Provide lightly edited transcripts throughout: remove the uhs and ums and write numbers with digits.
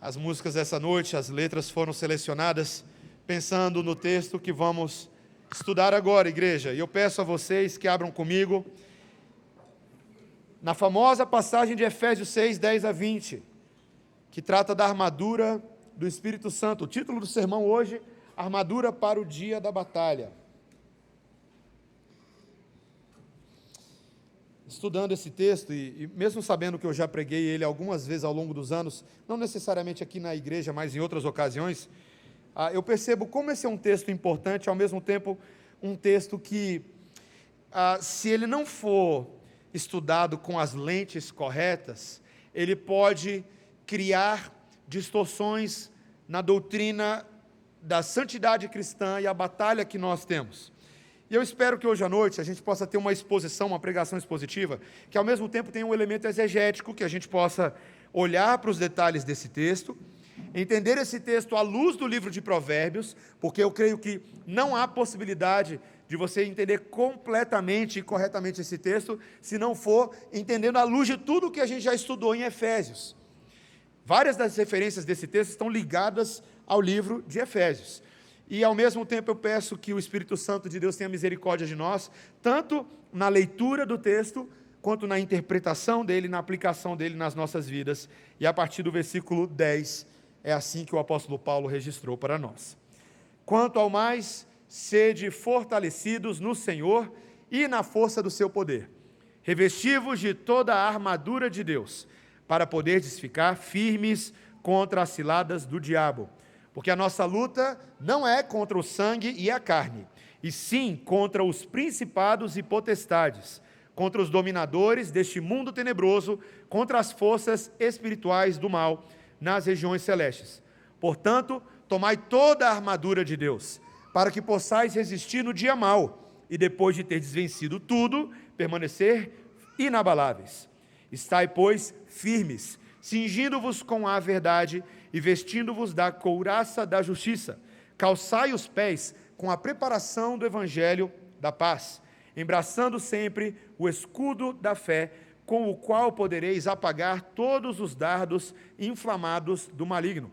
As músicas dessa noite, as letras foram selecionadas pensando no texto que vamos estudar agora, igreja. E eu peço a vocês que abram comigo na famosa passagem de Efésios 6, 10 a 20, que trata da armadura do Espírito Santo. O título do sermão hoje, Armadura para o Dia da Batalha. Estudando esse texto, e mesmo sabendo que eu já preguei ele algumas vezes ao longo dos anos, não necessariamente aqui na igreja, mas em outras ocasiões, eu percebo como esse é um texto importante, ao mesmo tempo um texto que, se ele não for estudado com as lentes corretas, ele pode criar distorções na doutrina da santidade cristã e a batalha que nós temos. E eu espero que hoje à noite a gente possa ter uma exposição, uma pregação expositiva, que ao mesmo tempo tenha um elemento exegético, que a gente possa olhar para os detalhes desse texto, entender esse texto à luz do livro de Provérbios, porque eu creio que não há possibilidade de você entender completamente e corretamente esse texto, se não for entendendo à luz de tudo que a gente já estudou em Efésios. Várias das referências desse texto estão ligadas ao livro de Efésios. E, ao mesmo tempo, eu peço que o Espírito Santo de Deus tenha misericórdia de nós, tanto na leitura do texto, quanto na interpretação dele, na aplicação dele nas nossas vidas. E, a partir do versículo 10, é assim que o apóstolo Paulo registrou para nós. Quanto ao mais, sede fortalecidos no Senhor e na força do seu poder. Revesti-vos de toda a armadura de Deus, para poderdes ficar firmes contra as ciladas do diabo. Porque a nossa luta não é contra o sangue e a carne, e sim contra os principados e potestades, contra os dominadores deste mundo tenebroso, contra as forças espirituais do mal nas regiões celestes. Portanto, tomai toda a armadura de Deus, para que possais resistir no dia mau, e depois de teres vencido tudo, permanecer inabaláveis. Estai, pois, firmes, cingindo-vos com a verdade e vestindo-vos da couraça da justiça. Calçai os pés com a preparação do evangelho da paz, embraçando sempre o escudo da fé, com o qual podereis apagar todos os dardos inflamados do maligno.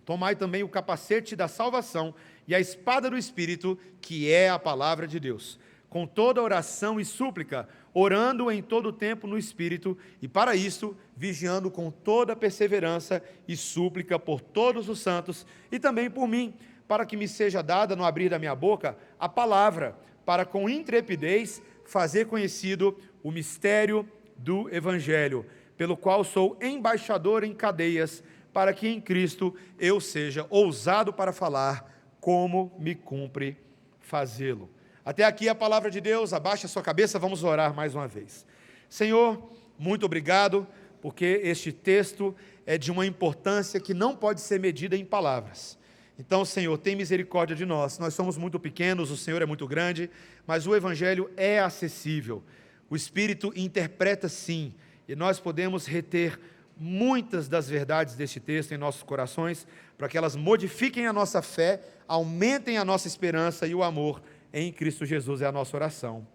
Tomai também o capacete da salvação e a espada do Espírito, que é a palavra de Deus, com toda oração e súplica, orando em todo o tempo no Espírito, e para isso, vigiando com toda perseverança e súplica por todos os santos, e também por mim, para que me seja dada no abrir da minha boca a palavra, para com intrepidez fazer conhecido o mistério do Evangelho, pelo qual sou embaixador em cadeias, para que em Cristo eu seja ousado para falar, como me cumpre fazê-lo. Até aqui a palavra de Deus. Abaixe a sua cabeça, vamos orar mais uma vez. Senhor, muito obrigado, porque este texto é de uma importância que não pode ser medida em palavras. Então, Senhor, tem misericórdia de nós. Nós somos muito pequenos, o Senhor é muito grande, mas o Evangelho é acessível. O Espírito interpreta sim, e nós podemos reter muitas das verdades deste texto em nossos corações, para que elas modifiquem a nossa fé, aumentem a nossa esperança e o amor em Cristo Jesus. É a nossa oração.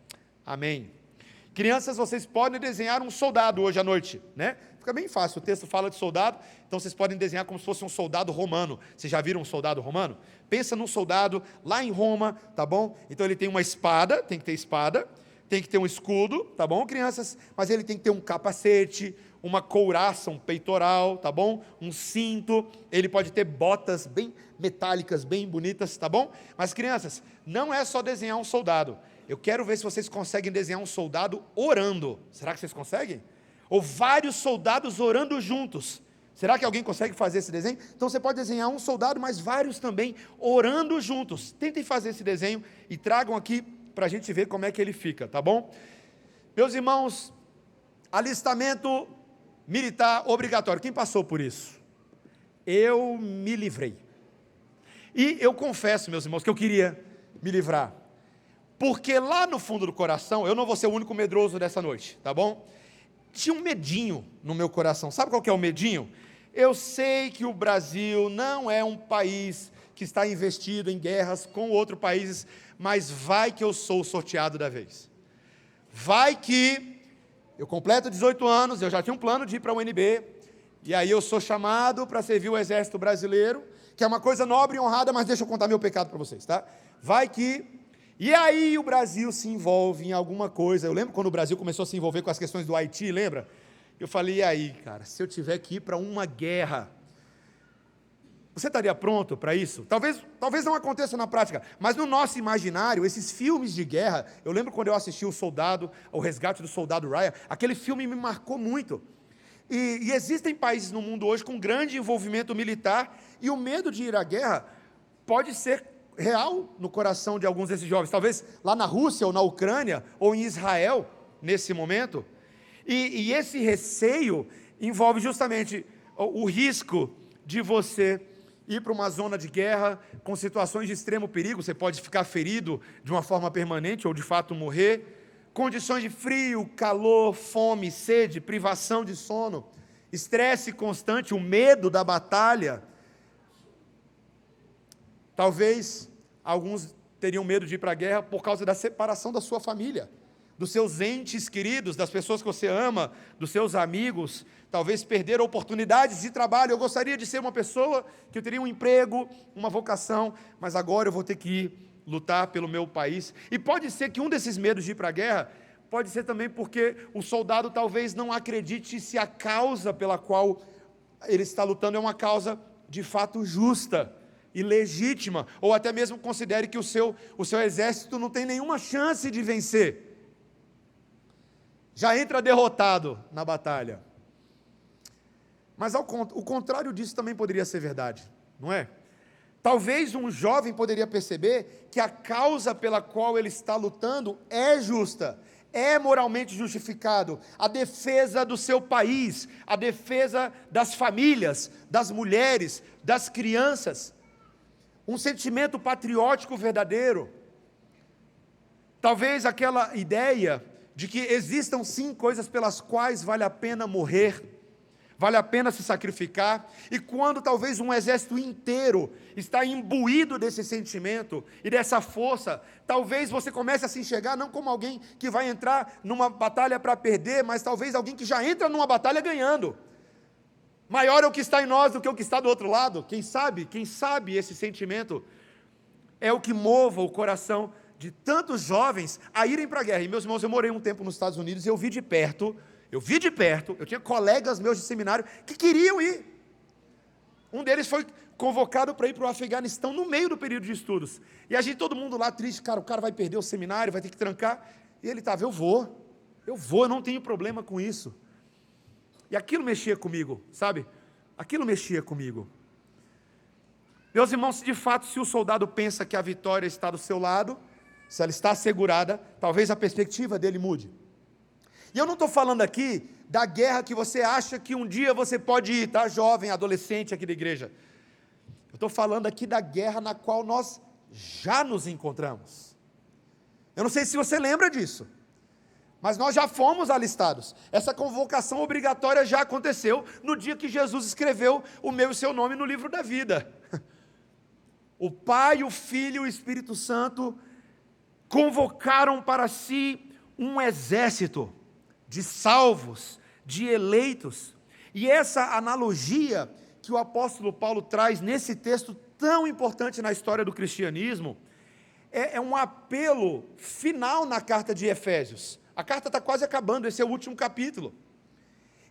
Amém. Crianças, vocês podem desenhar um soldado hoje à noite, né? Fica bem fácil, o texto fala de soldado, então vocês podem desenhar como se fosse um soldado romano. Vocês já viram um soldado romano? Pensa num soldado lá em Roma, tá bom? Então ele tem uma espada, tem que ter espada, tem que ter um escudo, tá bom, crianças? Mas ele tem que ter um capacete, uma couraça, um peitoral, tá bom? Um cinto, ele pode ter botas bem metálicas, bem bonitas, tá bom? Mas, crianças, não é só desenhar um soldado. Eu quero ver se vocês conseguem desenhar um soldado orando. Será que vocês conseguem? Ou vários soldados orando juntos. Será que alguém consegue fazer esse desenho? Então você pode desenhar um soldado, mas vários também orando juntos. Tentem fazer esse desenho e tragam aqui para a gente ver como é que ele fica, tá bom? Meus irmãos, alistamento militar obrigatório. Quem passou por isso? Eu me livrei. E eu confesso, meus irmãos, que eu queria me livrar. Porque lá no fundo do coração, eu não vou ser o único medroso dessa noite, tá bom? Tinha um medinho no meu coração. Sabe qual que é o medinho? Eu sei que o Brasil não é um país que está investido em guerras com outros países, mas vai que eu sou o sorteado da vez. Vai que eu completo 18 anos, eu já tinha um plano de ir para a UNB, E aí eu sou chamado para servir o exército brasileiro, que é uma coisa nobre e honrada, mas deixa eu contar meu pecado para vocês, tá? Vai que... E aí o Brasil se envolve em alguma coisa. Eu lembro quando o Brasil começou a se envolver com as questões do Haiti, lembra? Eu falei, e aí, cara, se eu tiver que ir para uma guerra, você estaria pronto para isso? Talvez não aconteça na prática, mas no nosso imaginário, esses filmes de guerra, eu lembro quando eu assisti O Resgate do Soldado Ryan, aquele filme me marcou muito. E existem países no mundo hoje com grande envolvimento militar, e o medo de ir à guerra pode ser real no coração de alguns desses jovens, talvez lá na Rússia, ou na Ucrânia, ou em Israel, nesse momento. E esse receio envolve justamente o risco de você ir para uma zona de guerra com situações de extremo perigo, você pode ficar ferido de uma forma permanente ou de fato morrer, condições de frio, calor, fome, sede, privação de sono, estresse constante, o medo da batalha. Talvez alguns teriam medo de ir para a guerra por causa da separação da sua família, dos seus entes queridos, das pessoas que você ama, dos seus amigos, talvez perder oportunidades de trabalho. Eu gostaria de ser uma pessoa que eu teria um emprego, uma vocação, mas agora eu vou ter que ir lutar pelo meu país. E pode ser que um desses medos de ir para a guerra, pode ser também porque o soldado talvez não acredite se a causa pela qual ele está lutando é uma causa de fato justa e legítima, ou até mesmo considere que o seu exército não tem nenhuma chance de vencer. Já entra derrotado na batalha. Mas o contrário disso também poderia ser verdade, não é? Talvez um jovem poderia perceber que a causa pela qual ele está lutando é justa, é moralmente justificado, a defesa do seu país, a defesa das famílias, das mulheres, das crianças, um sentimento patriótico verdadeiro. Talvez aquela ideia de que existam sim coisas pelas quais vale a pena morrer, vale a pena se sacrificar, e quando talvez um exército inteiro está imbuído desse sentimento e dessa força, talvez você comece a se enxergar não como alguém que vai entrar numa batalha para perder, mas talvez alguém que já entra numa batalha ganhando. Maior é o que está em nós do que o que está do outro lado. Quem sabe esse sentimento é o que mova o coração de tantos jovens a irem para a guerra. E meus irmãos, eu morei um tempo nos Estados Unidos e eu vi de perto, eu tinha colegas meus de seminário que queriam ir. Um deles foi convocado para ir para o Afeganistão no meio do período de estudos. E a gente, todo mundo lá triste, o cara vai perder o seminário, vai ter que trancar. E ele estava, eu vou, eu não tenho problema com isso. E aquilo mexia comigo, sabe? Aquilo mexia comigo. Meus irmãos, de fato, se o soldado pensa que a vitória está do seu lado, se ela está assegurada, talvez a perspectiva dele mude. E eu não estou falando aqui da guerra que você acha que um dia você pode ir, tá? Jovem, adolescente aqui da igreja. Eu estou falando aqui da guerra na qual nós já nos encontramos. Eu não sei se você lembra disso, mas nós já fomos alistados. Essa convocação obrigatória já aconteceu no dia que Jesus escreveu o meu e o seu nome no livro da vida. O Pai, o Filho e o Espírito Santo convocaram para si um exército de salvos, de eleitos. E essa analogia que o apóstolo Paulo traz nesse texto tão importante na história do cristianismo, é um apelo final na carta de Efésios. A carta está quase acabando, esse é o último capítulo.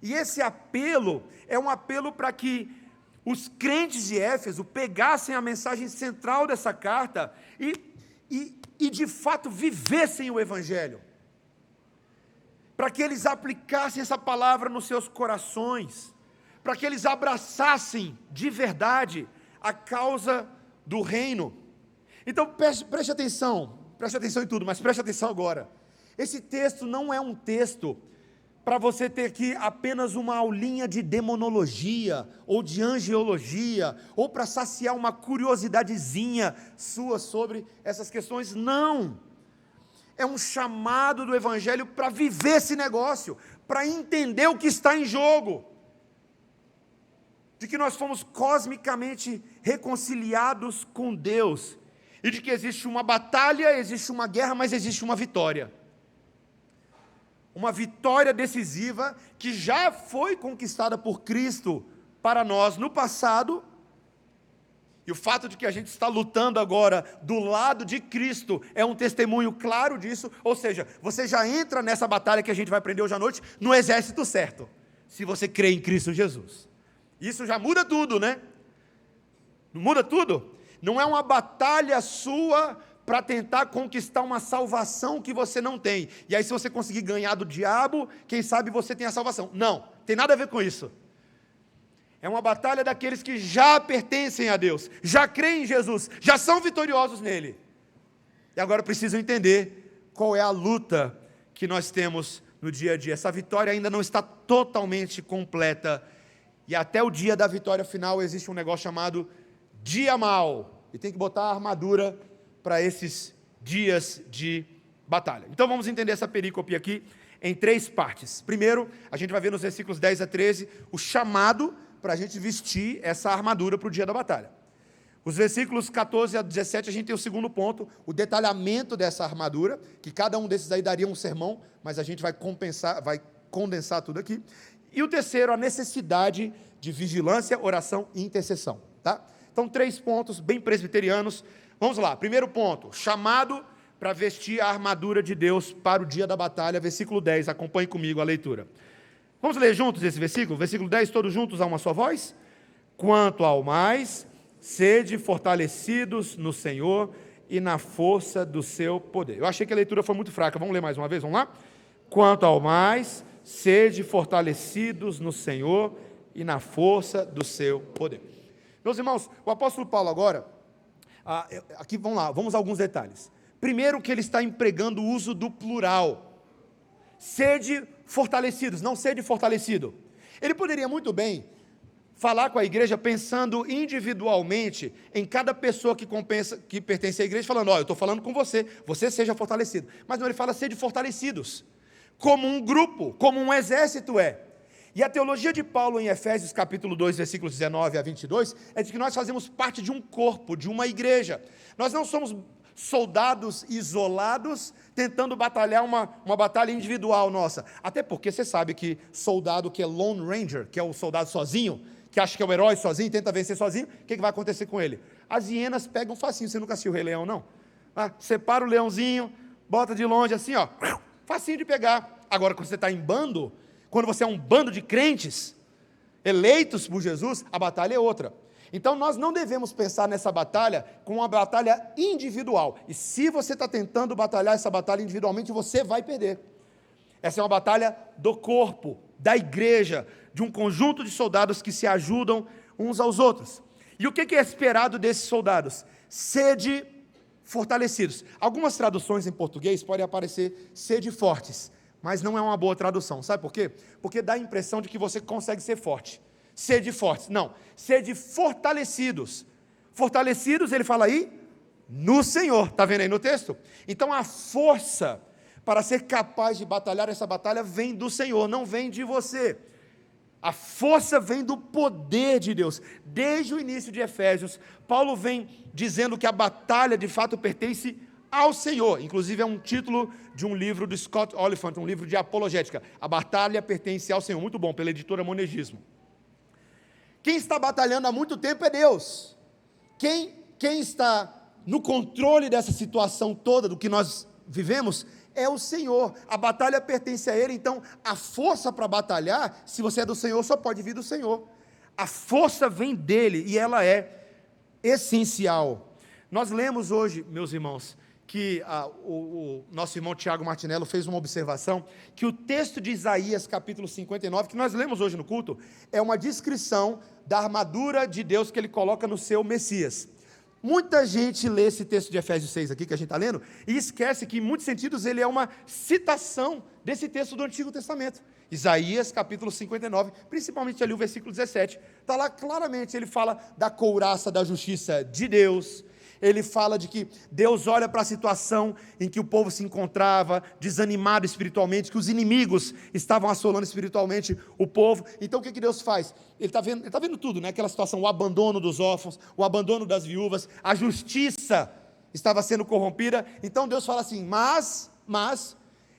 E esse apelo é um apelo para que os crentes de Éfeso pegassem a mensagem central dessa carta e de fato vivessem o Evangelho. Para que eles aplicassem essa palavra nos seus corações, para que eles abraçassem de verdade a causa do reino. Então preste atenção em tudo, mas preste atenção agora. Esse texto não é um texto para você ter aqui apenas uma aulinha de demonologia, ou de angeologia, ou para saciar uma curiosidadezinha sua sobre essas questões, não. É um chamado do Evangelho para viver esse negócio, para entender o que está em jogo, de que nós fomos cosmicamente reconciliados com Deus, e de que existe uma batalha, existe uma guerra, mas existe uma vitória. uma vitória decisiva que já foi conquistada por Cristo para nós no passado, e o fato de que a gente está lutando agora do lado de Cristo é um testemunho claro disso, ou seja, você já entra nessa batalha que a gente vai aprender hoje à noite, no exército certo, se você crê em Cristo Jesus. Isso já muda tudo, né? Não muda tudo? Não é uma batalha sua para tentar conquistar uma salvação que você não tem, e aí se você conseguir ganhar do diabo, quem sabe você tem a salvação. Não, tem nada a ver com isso. É uma batalha daqueles que já pertencem a Deus, já creem em Jesus, já são vitoriosos nele. E agora precisam entender qual é a luta que nós temos no dia a dia. Essa vitória ainda não está totalmente completa. E até o dia da vitória final existe um negócio chamado dia mal. E tem que botar a armadura para esses dias de batalha. Então vamos entender essa perícope aqui em 3 partes. Primeiro, a gente vai ver nos versículos 10 a 13 o chamado para a gente vestir essa armadura para o dia da batalha. Os versículos 14 a 17, a gente tem o segundo ponto, o detalhamento dessa armadura, que cada um desses aí daria um sermão, mas a gente vai condensar tudo aqui. E o terceiro, a necessidade de vigilância, oração e intercessão. Tá? Então, 3 pontos bem presbiterianos. Vamos lá, primeiro ponto, chamado para vestir a armadura de Deus para o dia da batalha, versículo 10, acompanhe comigo a leitura. Vamos ler juntos esse versículo? Versículo 10, todos juntos a uma só voz? Quanto ao mais, sede fortalecidos no Senhor e na força do seu poder. Eu achei que a leitura foi muito fraca, vamos ler mais uma vez, vamos lá? Quanto ao mais, sede fortalecidos no Senhor e na força do seu poder. Meus irmãos, o apóstolo Paulo agora, aqui vamos lá, vamos a alguns detalhes. Primeiro que ele está empregando o uso do plural. Sede fortalecidos, não sede fortalecido. Ele poderia muito bem falar com a igreja pensando individualmente em cada pessoa que pertence à igreja, falando, eu estou falando com você, você seja fortalecido. Mas não, ele fala sede fortalecidos, como um grupo, como um exército é. E a teologia de Paulo em Efésios capítulo 2, versículos 19 a 22, é de que nós fazemos parte de um corpo, de uma igreja. Nós não somos soldados isolados, tentando batalhar uma batalha individual nossa. Até porque você sabe que soldado que é Lone Ranger, que é o soldado sozinho, que acha que é o herói sozinho, tenta vencer sozinho, o que vai acontecer com ele? As hienas pegam facinho, você nunca assistiu o Rei Leão, não? Separa o leãozinho, bota de longe assim, facinho de pegar. Agora, quando você está em bando, quando você é um bando de crentes, eleitos por Jesus, a batalha é outra. Então nós não devemos pensar nessa batalha como uma batalha individual. E se você está tentando batalhar essa batalha individualmente, você vai perder. Essa é uma batalha do corpo, da igreja, de um conjunto de soldados que se ajudam uns aos outros. E o que é esperado desses soldados? Sede fortalecidos. Algumas traduções em português podem aparecer sede fortes, mas não é uma boa tradução. Sabe por quê? Porque dá a impressão de que você consegue ser forte. Sede fortes. Não, sede fortalecidos. Fortalecidos, ele fala aí, no Senhor. Está vendo aí no texto? Então a força para ser capaz de batalhar essa batalha vem do Senhor, não vem de você. A força vem do poder de Deus. Desde o início de Efésios, Paulo vem dizendo que a batalha de fato pertence ao Senhor. Inclusive é um título de um livro do Scott Oliphant, um livro de apologética. A batalha pertence ao Senhor. Muito bom, pela editora Monegismo. Quem está batalhando há muito tempo é Deus. Quem está no controle dessa situação toda, do que nós vivemos, é o Senhor. A batalha pertence a Ele, então a força para batalhar, se você é do Senhor, só pode vir do Senhor. A força vem dEle e ela é essencial. Nós lemos hoje, meus irmãos, que o nosso irmão Tiago Martinello fez uma observação, que o texto de Isaías capítulo 59, que nós lemos hoje no culto, é uma descrição da armadura de Deus que ele coloca no seu Messias. Muita gente lê esse texto de Efésios 6 aqui, que a gente está lendo, e esquece que em muitos sentidos ele é uma citação desse texto do Antigo Testamento. Isaías capítulo 59, principalmente ali o versículo 17, está lá claramente, ele fala da couraça da justiça de Deus. Ele fala de que Deus olha para a situação em que o povo se encontrava, desanimado espiritualmente, que os inimigos estavam assolando espiritualmente o povo. Então o que Deus faz? Ele está vendo tudo, né? Aquela situação, o abandono dos órfãos, o abandono das viúvas, a justiça estava sendo corrompida. Então Deus fala assim, mas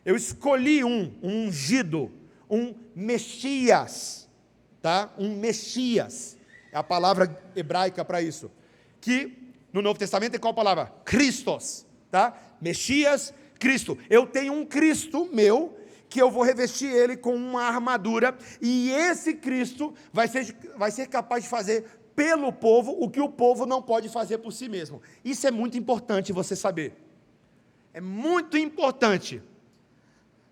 Eu escolhi um ungido, um Messias, tá? Um Messias, é a palavra hebraica para isso, que no Novo Testamento é qual palavra? Christos, tá? Messias, Cristo. Eu tenho um Cristo meu, que eu vou revestir ele com uma armadura, e esse Cristo vai ser capaz de fazer pelo povo o que o povo não pode fazer por si mesmo. Isso é muito importante você saber. É muito importante.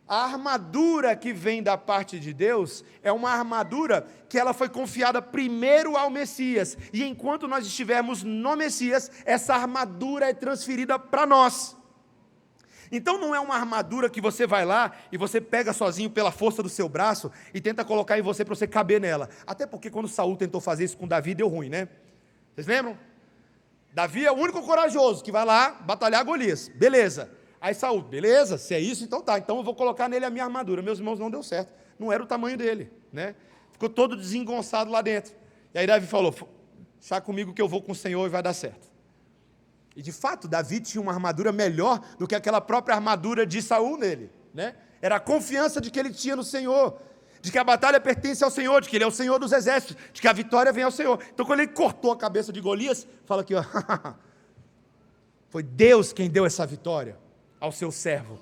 A armadura que vem da parte de Deus é uma armadura que ela foi confiada primeiro ao Messias. E enquanto nós estivermos no Messias, essa armadura é transferida para nós. Então não é uma armadura que você vai lá e você pega sozinho pela força do seu braço e tenta colocar em você para você caber nela. Até porque quando Saul tentou fazer isso com Davi, deu ruim, né? Vocês lembram? Davi é o único corajoso que vai lá batalhar Golias. Beleza. Aí Saul, beleza, se é isso, então tá, então eu vou colocar nele a minha armadura. Meus irmãos, não deu certo, não era o tamanho dele, né? Ficou todo desengonçado lá dentro. E aí Davi falou, chá comigo que eu vou com o Senhor e vai dar certo. E de fato, Davi tinha uma armadura melhor do que aquela própria armadura de Saul nele, né? Era a confiança de que ele tinha no Senhor, de que a batalha pertence ao Senhor, de que ele é o Senhor dos exércitos, de que a vitória vem ao Senhor. Então quando ele cortou a cabeça de Golias, fala aqui, ó, foi Deus quem deu essa vitória ao seu servo.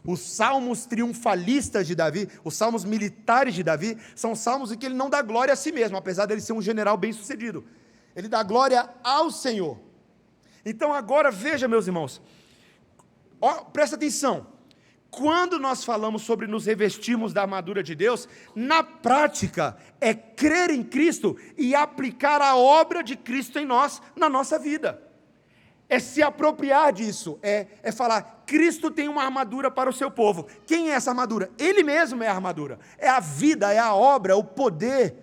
Os salmos triunfalistas de Davi, os salmos militares de Davi, são salmos em que ele não dá glória a si mesmo, apesar dele ser um general bem sucedido. Ele dá glória ao Senhor. Então agora veja, meus irmãos, presta atenção, quando nós falamos sobre nos revestirmos da armadura de Deus, na prática é crer em Cristo e aplicar a obra de Cristo em nós, na nossa vida. É se apropriar disso, é falar, Cristo tem uma armadura para o seu povo. Quem é essa armadura? Ele mesmo é a armadura, é a vida, é a obra, é o poder,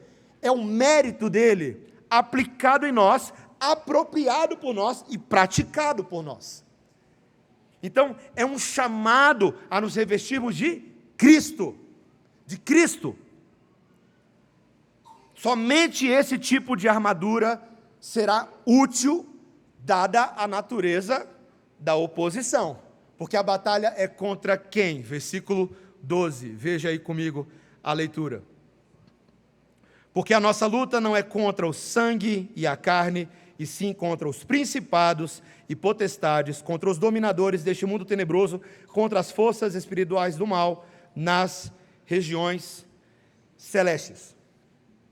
é o mérito dele, aplicado em nós, apropriado por nós e praticado por nós. Então, é um chamado a nos revestirmos de Cristo, Somente esse tipo de armadura será útil, dada a natureza da oposição. Porque a batalha é contra quem? Versículo 12, veja aí comigo a leitura. Porque a nossa luta não é contra o sangue e a carne, e sim contra os principados e potestades, contra os dominadores deste mundo tenebroso, contra as forças espirituais do mal nas regiões celestes.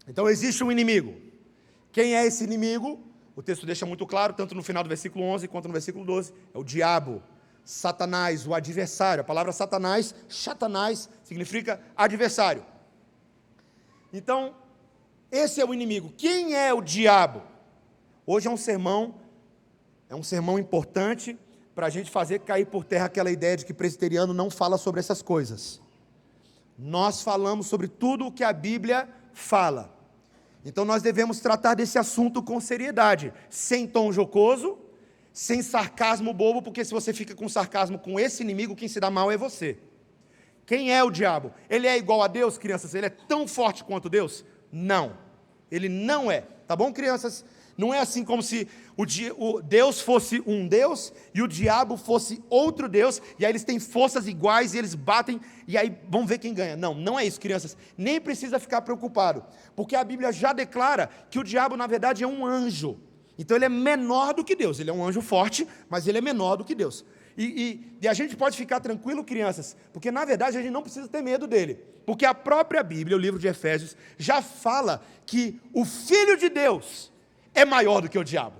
Então existe um inimigo. Quem é esse inimigo? O texto deixa muito claro, tanto no final do versículo 11 quanto no versículo 12, é o diabo, Satanás, o adversário. A palavra Satanás, significa adversário. Então, esse é o inimigo. Quem é o diabo? Hoje é um sermão importante para a gente fazer cair por terra aquela ideia de que presbiteriano não fala sobre essas coisas. Nós falamos sobre tudo o que a Bíblia fala. Então nós devemos tratar desse assunto com seriedade, sem tom jocoso, sem sarcasmo bobo, porque se você fica com sarcasmo com esse inimigo, quem se dá mal é você. Quem é o diabo? Ele é igual a Deus, crianças? Ele é tão forte quanto Deus? Não, ele não é, tá bom, crianças? Não é assim como se o Deus fosse um Deus e o diabo fosse outro Deus, e aí eles têm forças iguais e eles batem, e aí vamos ver quem ganha. Não, não é isso, crianças. Nem precisa ficar preocupado, porque a Bíblia já declara que o diabo, na verdade, é um anjo. Então ele é menor do que Deus. Ele é um anjo forte, mas ele é menor do que Deus. E a gente pode ficar tranquilo, crianças, porque na verdade a gente não precisa ter medo dele, porque a própria Bíblia, o livro de Efésios, já fala que o Filho de Deus é maior do que o diabo.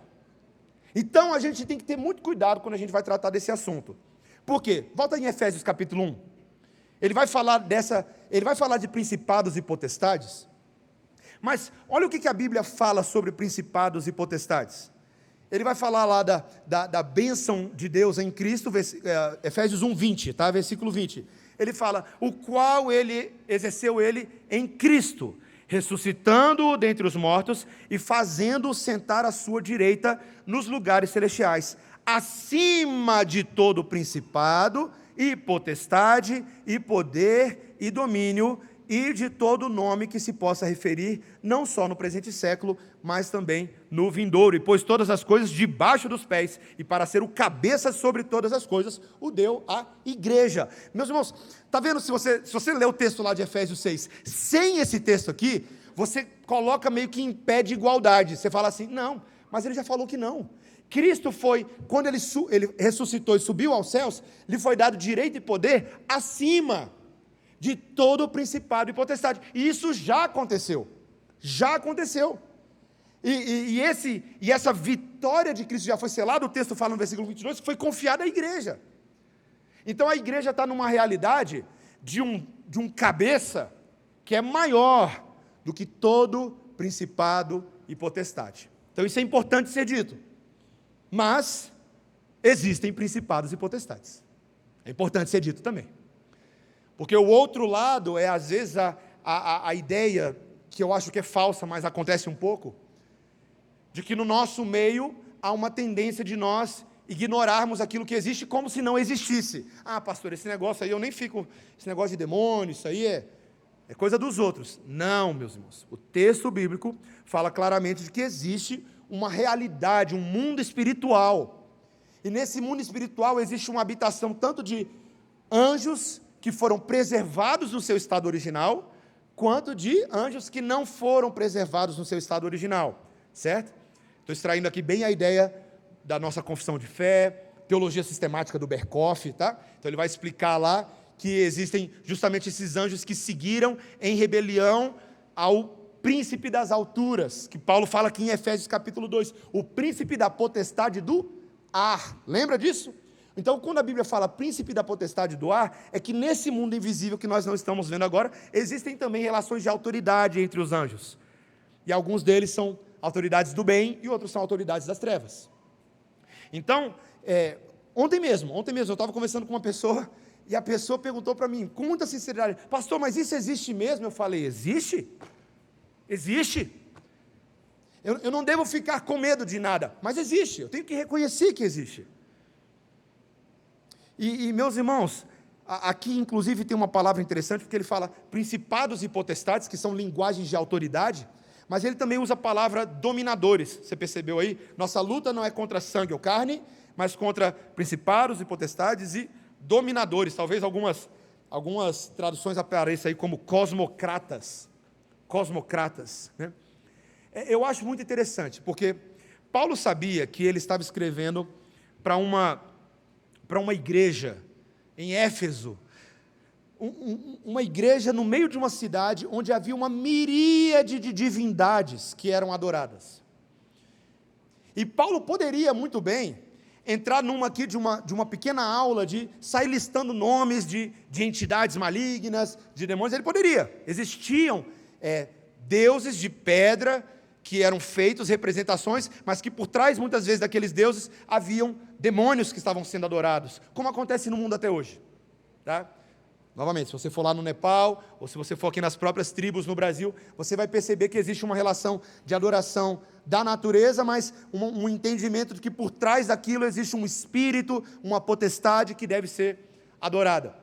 Então a gente tem que ter muito cuidado quando a gente vai tratar desse assunto. Por quê? Volta em Efésios capítulo 1. Ele vai falar de principados e potestades. Mas olha o que a Bíblia fala sobre principados e potestades. Ele vai falar lá da bênção de Deus em Cristo, Efésios 1, 20, tá? Versículo 20. Ele fala, o qual ele exerceu ele em Cristo, ressuscitando-o dentre os mortos e fazendo-o sentar à sua direita nos lugares celestiais, acima de todo principado e potestade e poder e domínio e de todo nome que se possa referir, não só no presente século, mas também no vindouro. E pôs todas as coisas debaixo dos pés, e para ser o cabeça sobre todas as coisas, o deu à igreja. Meus irmãos, está vendo, se você ler o texto lá de Efésios 6, sem esse texto aqui, você coloca meio que em pé de igualdade. Você fala assim, não, mas ele já falou que não. Cristo foi, quando ele ressuscitou e subiu aos céus, lhe foi dado direito e poder acima de todo o principado e potestade. E isso já aconteceu. Já aconteceu. E essa vitória de Cristo já foi selada, o texto fala no versículo 22, que foi confiada à igreja. Então a igreja está numa realidade de um cabeça que é maior do que todo principado e potestade. Então isso é importante ser dito. Mas existem principados e potestades. É importante ser dito também. Porque o outro lado é, às vezes, a ideia, que eu acho que é falsa, mas acontece um pouco, de que no nosso meio há uma tendência de nós ignorarmos aquilo que existe como se não existisse. Ah, pastor, esse negócio aí eu nem fico, esse negócio de demônio, isso aí é coisa dos outros. Não, meus irmãos. O texto bíblico fala claramente de que existe uma realidade, um mundo espiritual. E nesse mundo espiritual existe uma habitação tanto de anjos que foram preservados no seu estado original, quanto de anjos que não foram preservados no seu estado original, certo? Estou extraindo aqui bem a ideia da nossa confissão de fé, teologia sistemática do Berkoff, tá? Então ele vai explicar lá que existem justamente esses anjos que seguiram em rebelião ao príncipe das alturas, que Paulo fala aqui em Efésios capítulo 2, o príncipe da potestade do ar, lembra disso? Então, quando a Bíblia fala príncipe da potestade do ar, é que nesse mundo invisível que nós não estamos vendo agora, existem também relações de autoridade entre os anjos. E alguns deles são autoridades do bem e outros são autoridades das trevas. Então, ontem mesmo eu estava conversando com uma pessoa e a pessoa perguntou para mim, com muita sinceridade, pastor, mas isso existe mesmo? Eu falei, existe? Existe. Eu não devo ficar com medo de nada, mas existe, eu tenho que reconhecer que existe. E meus irmãos, aqui inclusive tem uma palavra interessante, porque ele fala principados e potestades, que são linguagens de autoridade, mas ele também usa a palavra dominadores, você percebeu aí? Nossa luta não é contra sangue ou carne, mas contra principados e potestades e dominadores, talvez algumas traduções apareçam aí como cosmocratas, né? Eu acho muito interessante, porque Paulo sabia que ele estava escrevendo para uma igreja em Éfeso, uma igreja no meio de uma cidade onde havia uma miríade de divindades que eram adoradas. E Paulo poderia muito bem entrar numa aqui de uma pequena aula de sair listando nomes de entidades malignas, de demônios. Ele poderia. Existiam deuses de pedra que eram feitos, representações, mas que por trás, muitas vezes, daqueles deuses, haviam demônios que estavam sendo adorados, como acontece no mundo até hoje. Tá? Novamente, se você for lá no Nepal, ou se você for aqui nas próprias tribos no Brasil, você vai perceber que existe uma relação de adoração da natureza, mas um entendimento de que por trás daquilo existe um espírito, uma potestade que deve ser adorada.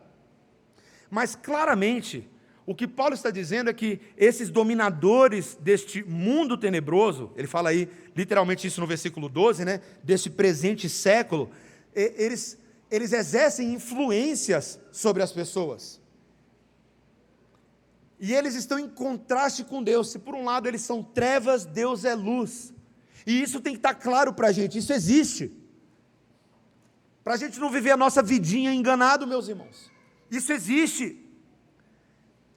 Mas, claramente, o que Paulo está dizendo é que esses dominadores deste mundo tenebroso, ele fala aí literalmente isso no versículo 12, né, deste presente século, eles exercem influências sobre as pessoas. E eles estão em contraste com Deus. Se por um lado eles são trevas, Deus é luz. E isso tem que estar claro para a gente, isso existe. Para a gente não viver a nossa vidinha enganado, meus irmãos. Isso existe.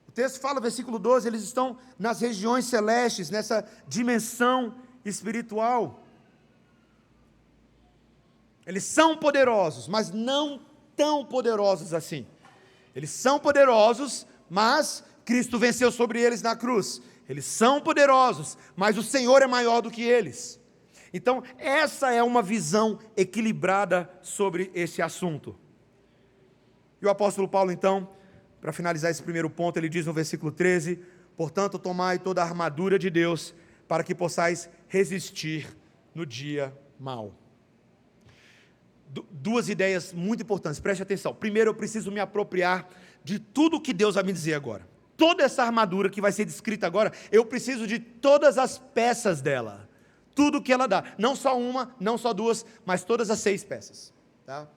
O texto fala, versículo 12, eles estão nas regiões celestes, nessa dimensão espiritual. Eles são poderosos, mas não tão poderosos assim. Eles são poderosos, mas Cristo venceu sobre eles na cruz. Eles são poderosos, mas o Senhor é maior do que eles. Então, essa é uma visão equilibrada sobre esse assunto. E o apóstolo Paulo, então, para finalizar esse primeiro ponto, ele diz no versículo 13, portanto, tomai toda a armadura de Deus, para que possais resistir no dia mau. Duas ideias muito importantes, preste atenção. Primeiro, eu preciso me apropriar de tudo o que Deus vai me dizer agora. Toda essa armadura que vai ser descrita agora, eu preciso de todas as peças dela. Tudo que ela dá. Não só uma, não só duas, mas todas as 6 peças. Tá?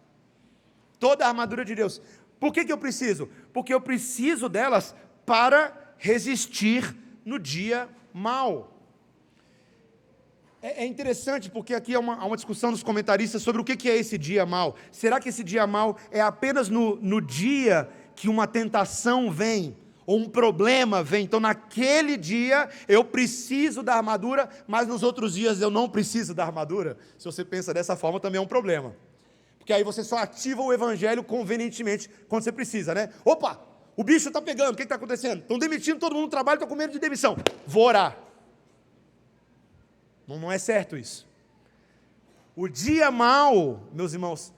Toda a armadura de Deus. Por que eu preciso? Porque eu preciso delas para resistir no dia mau. É interessante porque aqui há uma discussão dos comentaristas sobre o que é esse dia mau. Será que esse dia mau é apenas no dia que uma tentação vem? Ou um problema vem? Então naquele dia eu preciso da armadura, mas nos outros dias eu não preciso da armadura? Se você pensa dessa forma também é um problema. Porque aí você só ativa o evangelho convenientemente quando você precisa, né? Opa, o bicho está pegando, o que está acontecendo? Estão demitindo todo mundo no trabalho, estou com medo de demissão. Vou orar. Não é certo isso. O dia mau, meus irmãos,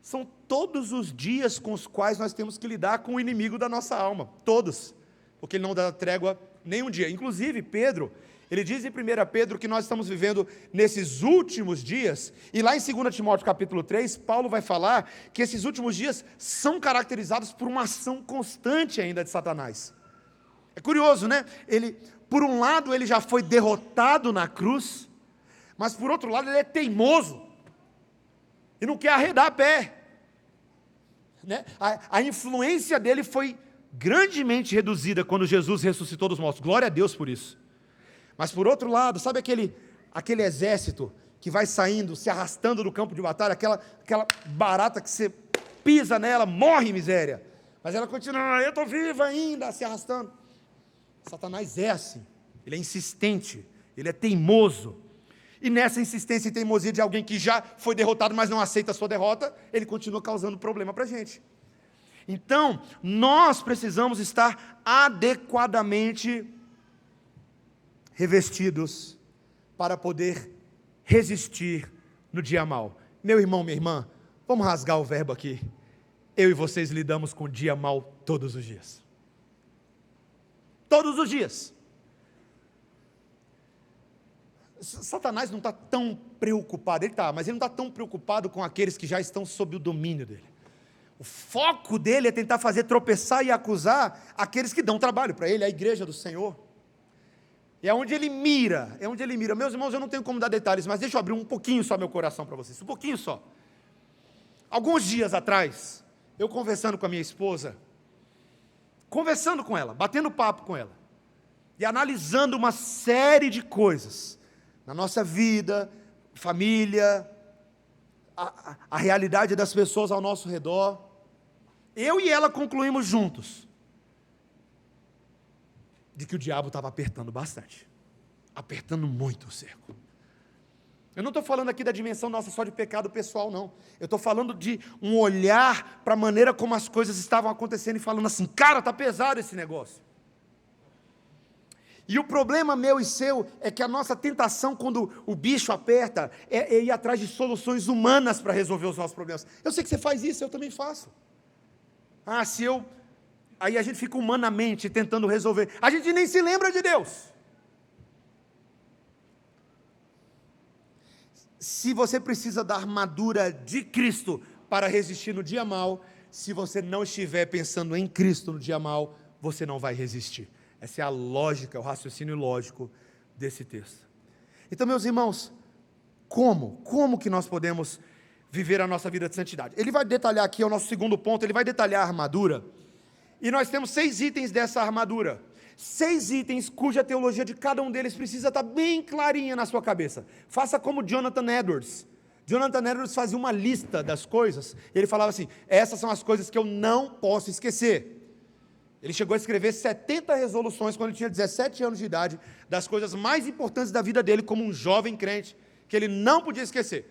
são todos os dias com os quais nós temos que lidar com o inimigo da nossa alma. Todos. Porque ele não dá trégua nenhum dia. Inclusive, Pedro, ele diz em 1 Pedro que nós estamos vivendo nesses últimos dias, e lá em 2 Timóteo capítulo 3, Paulo vai falar que esses últimos dias são caracterizados por uma ação constante ainda de Satanás. É curioso, né? Por um lado, ele já foi derrotado na cruz, mas por outro lado, ele é teimoso, e não quer arredar pé. Né? A influência dele foi grandemente reduzida quando Jesus ressuscitou dos mortos. Glória a Deus por isso. Mas por outro lado, sabe aquele exército que vai saindo, se arrastando do campo de batalha, aquela barata que você pisa nela, morre miséria, mas ela continua, eu estou viva ainda, se arrastando. Satanás é assim, ele é insistente, ele é teimoso, e nessa insistência e teimosia de alguém que já foi derrotado, mas não aceita a sua derrota, ele continua causando problema para a gente. Então, nós precisamos estar adequadamente revestidos para poder resistir no dia mau. Meu irmão, minha irmã, vamos rasgar o verbo aqui. Eu e vocês lidamos com o dia mau todos os dias. Todos os dias. Satanás não está tão preocupado, ele está, mas ele não está tão preocupado com aqueles que já estão sob o domínio dele. O foco dele é tentar fazer tropeçar e acusar aqueles que dão trabalho para ele, a igreja do Senhor. É onde ele mira, Meus irmãos, eu não tenho como dar detalhes, mas deixa eu abrir um pouquinho só meu coração para vocês, um pouquinho só. Alguns dias atrás, eu conversando com a minha esposa, conversando com ela, batendo papo com ela, e analisando uma série de coisas, na nossa vida, família, a realidade das pessoas ao nosso redor, eu e ela concluímos juntos, de que o diabo estava apertando bastante, apertando muito o cerco. Eu não estou falando aqui da dimensão nossa só de pecado pessoal, não. Eu estou falando de um olhar para a maneira como as coisas estavam acontecendo e falando assim, cara, está pesado esse negócio. E o problema meu e seu é que a nossa tentação quando o bicho aperta é ir atrás de soluções humanas para resolver os nossos problemas. Eu sei que você faz isso, eu também faço. Aí a gente fica humanamente tentando resolver. A gente nem se lembra de Deus. Se você precisa da armadura de Cristo para resistir no dia mau, se você não estiver pensando em Cristo no dia mau, você não vai resistir. Essa é a lógica, o raciocínio lógico desse texto. Então, meus irmãos, como que nós podemos viver a nossa vida de santidade? Ele vai detalhar aqui, é o nosso segundo ponto, ele vai detalhar a armadura. E nós temos 6 itens dessa armadura. 6 itens cuja teologia de cada um deles precisa estar bem clarinha na sua cabeça. Faça como Jonathan Edwards. Jonathan Edwards fazia uma lista das coisas. Ele falava assim, essas são as coisas que eu não posso esquecer. Ele chegou a escrever 70 resoluções quando ele tinha 17 anos de idade, das coisas mais importantes da vida dele como um jovem crente, que ele não podia esquecer.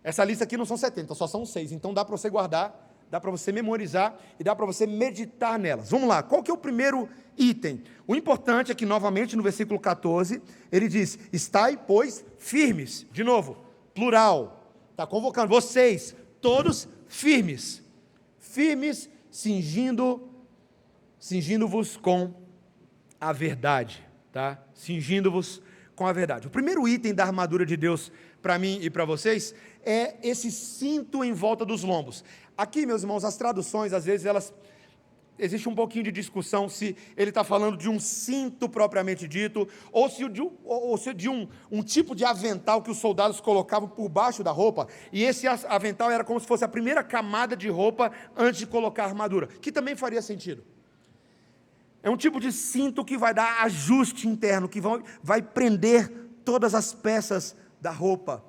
Essa lista aqui não são 70, só são 6, então dá para você guardar, dá para você memorizar e dá para você meditar nelas. Vamos lá, qual que é o primeiro item? O importante é que, novamente, no versículo 14, ele diz, estai, pois, firmes. De novo, plural, está convocando, vocês, todos firmes. Firmes, cingindo-vos com a verdade, tá? Cingindo-vos com a verdade. O primeiro item da armadura de Deus para mim e para vocês é esse cinto em volta dos lombos. Aqui, meus irmãos, as traduções, às vezes, elas existe um pouquinho de discussão se ele está falando de um cinto propriamente dito, ou se de um tipo de avental que os soldados colocavam por baixo da roupa, e esse avental era como se fosse a primeira camada de roupa antes de colocar a armadura, que também faria sentido. É um tipo de cinto que vai dar ajuste interno, que vai prender todas as peças da roupa.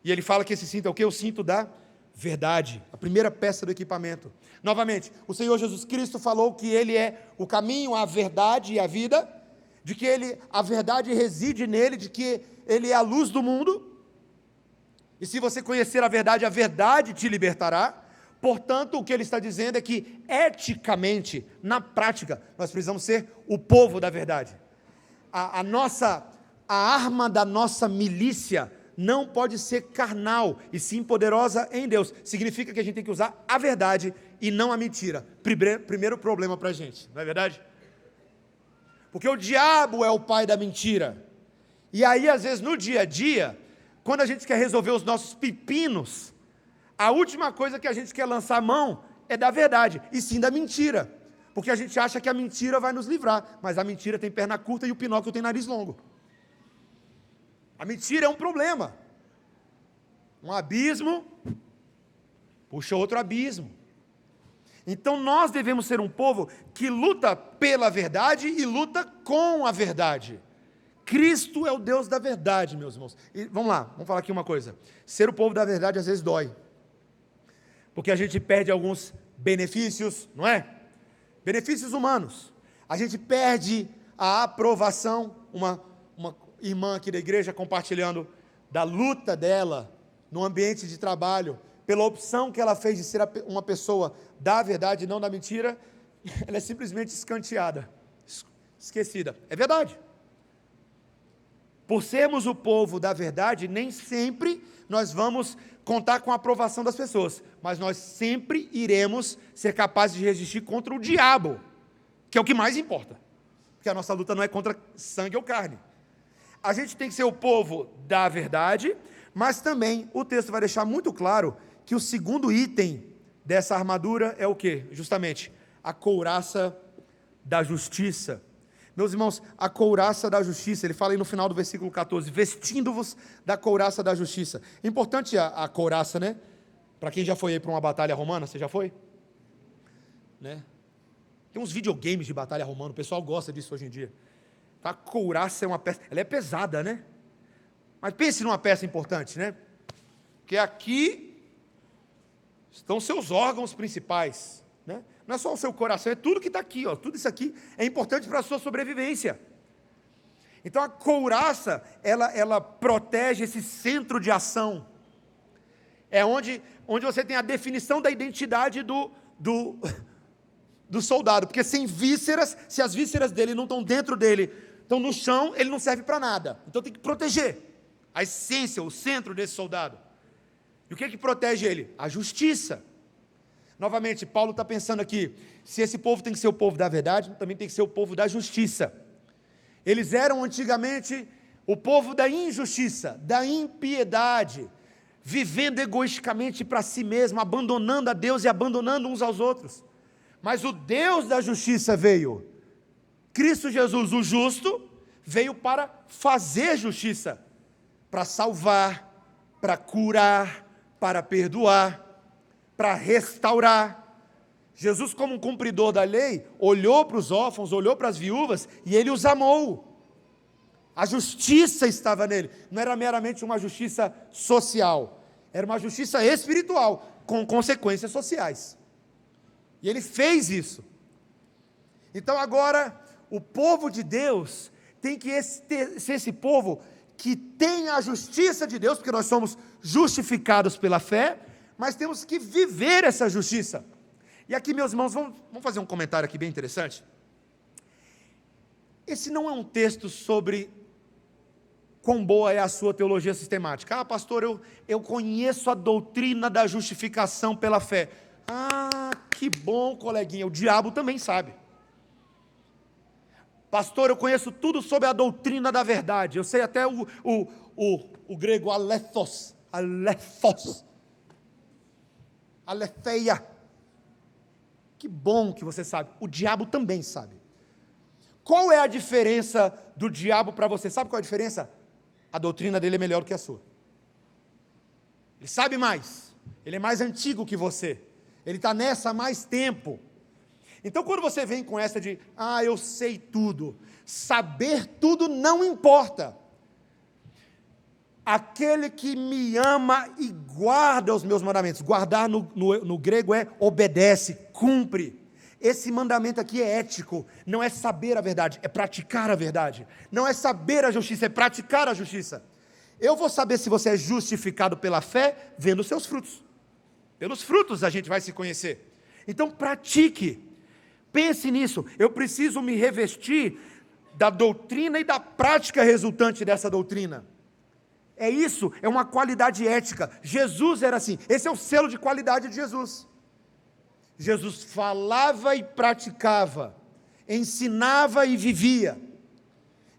E ele fala que esse cinto é o quê? O cinto da verdade, a primeira peça do equipamento. Novamente, o Senhor Jesus Cristo falou que Ele é o caminho, a verdade e a vida, de que a verdade reside nele, de que Ele é a luz do mundo, e se você conhecer a verdade te libertará. Portanto, o que Ele está dizendo é que, eticamente, na prática, nós precisamos ser o povo da verdade. A arma da nossa milícia não pode ser carnal, e sim poderosa em Deus. Significa que a gente tem que usar a verdade e não a mentira. Primeiro problema para a gente, não é verdade? Porque o diabo é o pai da mentira. E aí, às vezes, no dia a dia, quando a gente quer resolver os nossos pepinos, a última coisa que a gente quer lançar a mão é da verdade, e sim da mentira. Porque a gente acha que a mentira vai nos livrar, mas a mentira tem perna curta e o Pinóquio tem nariz longo. A mentira é um problema. Um abismo puxa outro abismo. Então nós devemos ser um povo que luta pela verdade e luta com a verdade. Cristo é o Deus da verdade, meus irmãos. E vamos lá, vamos falar aqui uma coisa. Ser o povo da verdade às vezes dói. Porque a gente perde alguns benefícios, não é? Benefícios humanos. A gente perde a aprovação. Uma irmã aqui da igreja compartilhando da luta dela no ambiente de trabalho, pela opção que ela fez de ser uma pessoa da verdade e não da mentira, ela é simplesmente escanteada, esquecida. É verdade. Por sermos o povo da verdade, nem sempre nós vamos contar com a aprovação das pessoas, mas nós sempre iremos ser capazes de resistir contra o diabo, que é o que mais importa, porque a nossa luta não é contra sangue ou carne. A gente tem que ser o povo da verdade, mas também o texto vai deixar muito claro que o segundo item dessa armadura é o quê? Justamente, a couraça da justiça. Meus irmãos, a couraça da justiça, ele fala aí no final do versículo 14, vestindo-vos da couraça da justiça. Importante a couraça, né? Para quem já foi aí para uma batalha romana, você já foi? Né? Tem uns videogames de batalha romana, o pessoal gosta disso hoje em dia. A couraça é uma peça, ela é pesada, né? Mas pense numa peça importante, né? Porque aqui estão seus órgãos principais, né? Não é só o seu coração, é tudo que está aqui, ó. Tudo isso aqui é importante para a sua sobrevivência. Então a couraça, ela protege esse centro de ação. É onde você tem a definição da identidade do soldado, porque sem vísceras, se as vísceras dele não estão dentro dele, estão no chão, ele não serve para nada. Então tem que proteger a essência, o centro desse soldado. E o que protege ele? A justiça. Novamente, Paulo está pensando aqui, se esse povo tem que ser o povo da verdade, também tem que ser o povo da justiça. Eles eram antigamente o povo da injustiça, da impiedade, vivendo egoisticamente para si mesmo, abandonando a Deus e abandonando uns aos outros. Mas o Deus da justiça veio. Cristo Jesus, o justo, veio para fazer justiça, para salvar, para curar, para perdoar, para restaurar. Jesus, como um cumpridor da lei, olhou para os órfãos, olhou para as viúvas e ele os amou. A justiça estava nele, não era meramente uma justiça social, era uma justiça espiritual, com consequências sociais. E ele fez isso. Então agora, o povo de Deus tem que ser esse povo que tem a justiça de Deus, porque nós somos justificados pela fé, mas temos que viver essa justiça. E aqui, meus irmãos, vamos fazer um comentário aqui bem interessante. Esse não é um texto sobre quão boa é a sua teologia sistemática. Ah, pastor, eu conheço a doutrina da justificação pela fé. Ah, que bom, coleguinha, o diabo também sabe. Pastor, eu conheço tudo sobre a doutrina da verdade, eu sei até o grego alethos, aletheia. Que bom que você sabe. O diabo também sabe. Qual é a diferença do diabo para você? Sabe qual é a diferença? A doutrina dele é melhor do que a sua. Ele sabe mais. Ele é mais antigo que você. Ele está nessa há mais tempo. Então, quando você vem com essa de, eu sei tudo, saber tudo não importa. Aquele que me ama e guarda os meus mandamentos. Guardar no grego é obedece, cumpre. Esse mandamento aqui é ético, não é saber a verdade, é praticar a verdade. Não é saber a justiça, é praticar a justiça. Eu vou saber se você é justificado pela fé, vendo os seus frutos. Pelos frutos a gente vai se conhecer. Então pratique, pense nisso. Eu preciso me revestir da doutrina e da prática resultante dessa doutrina. É isso, é uma qualidade ética. Jesus era assim, esse é o selo de qualidade de Jesus. Jesus falava e praticava, ensinava e vivia.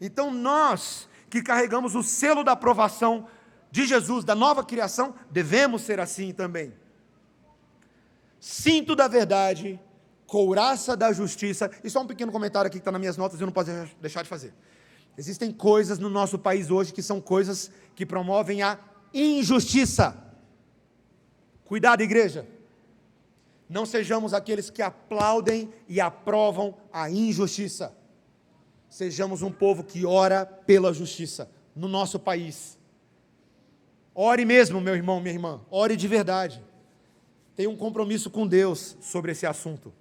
Então nós que carregamos o selo da aprovação de Jesus, da nova criação, devemos ser assim também. Cinto da verdade, couraça da justiça. E só um pequeno comentário aqui que está nas minhas notas, eu não posso deixar de fazer. Existem coisas no nosso país hoje que são coisas que promovem a injustiça. Cuidado, igreja. Não sejamos aqueles que aplaudem e aprovam a injustiça. Sejamos um povo que ora pela justiça no nosso país. Ore mesmo, meu irmão, minha irmã. Ore de verdade. Tenha um compromisso com Deus sobre esse assunto.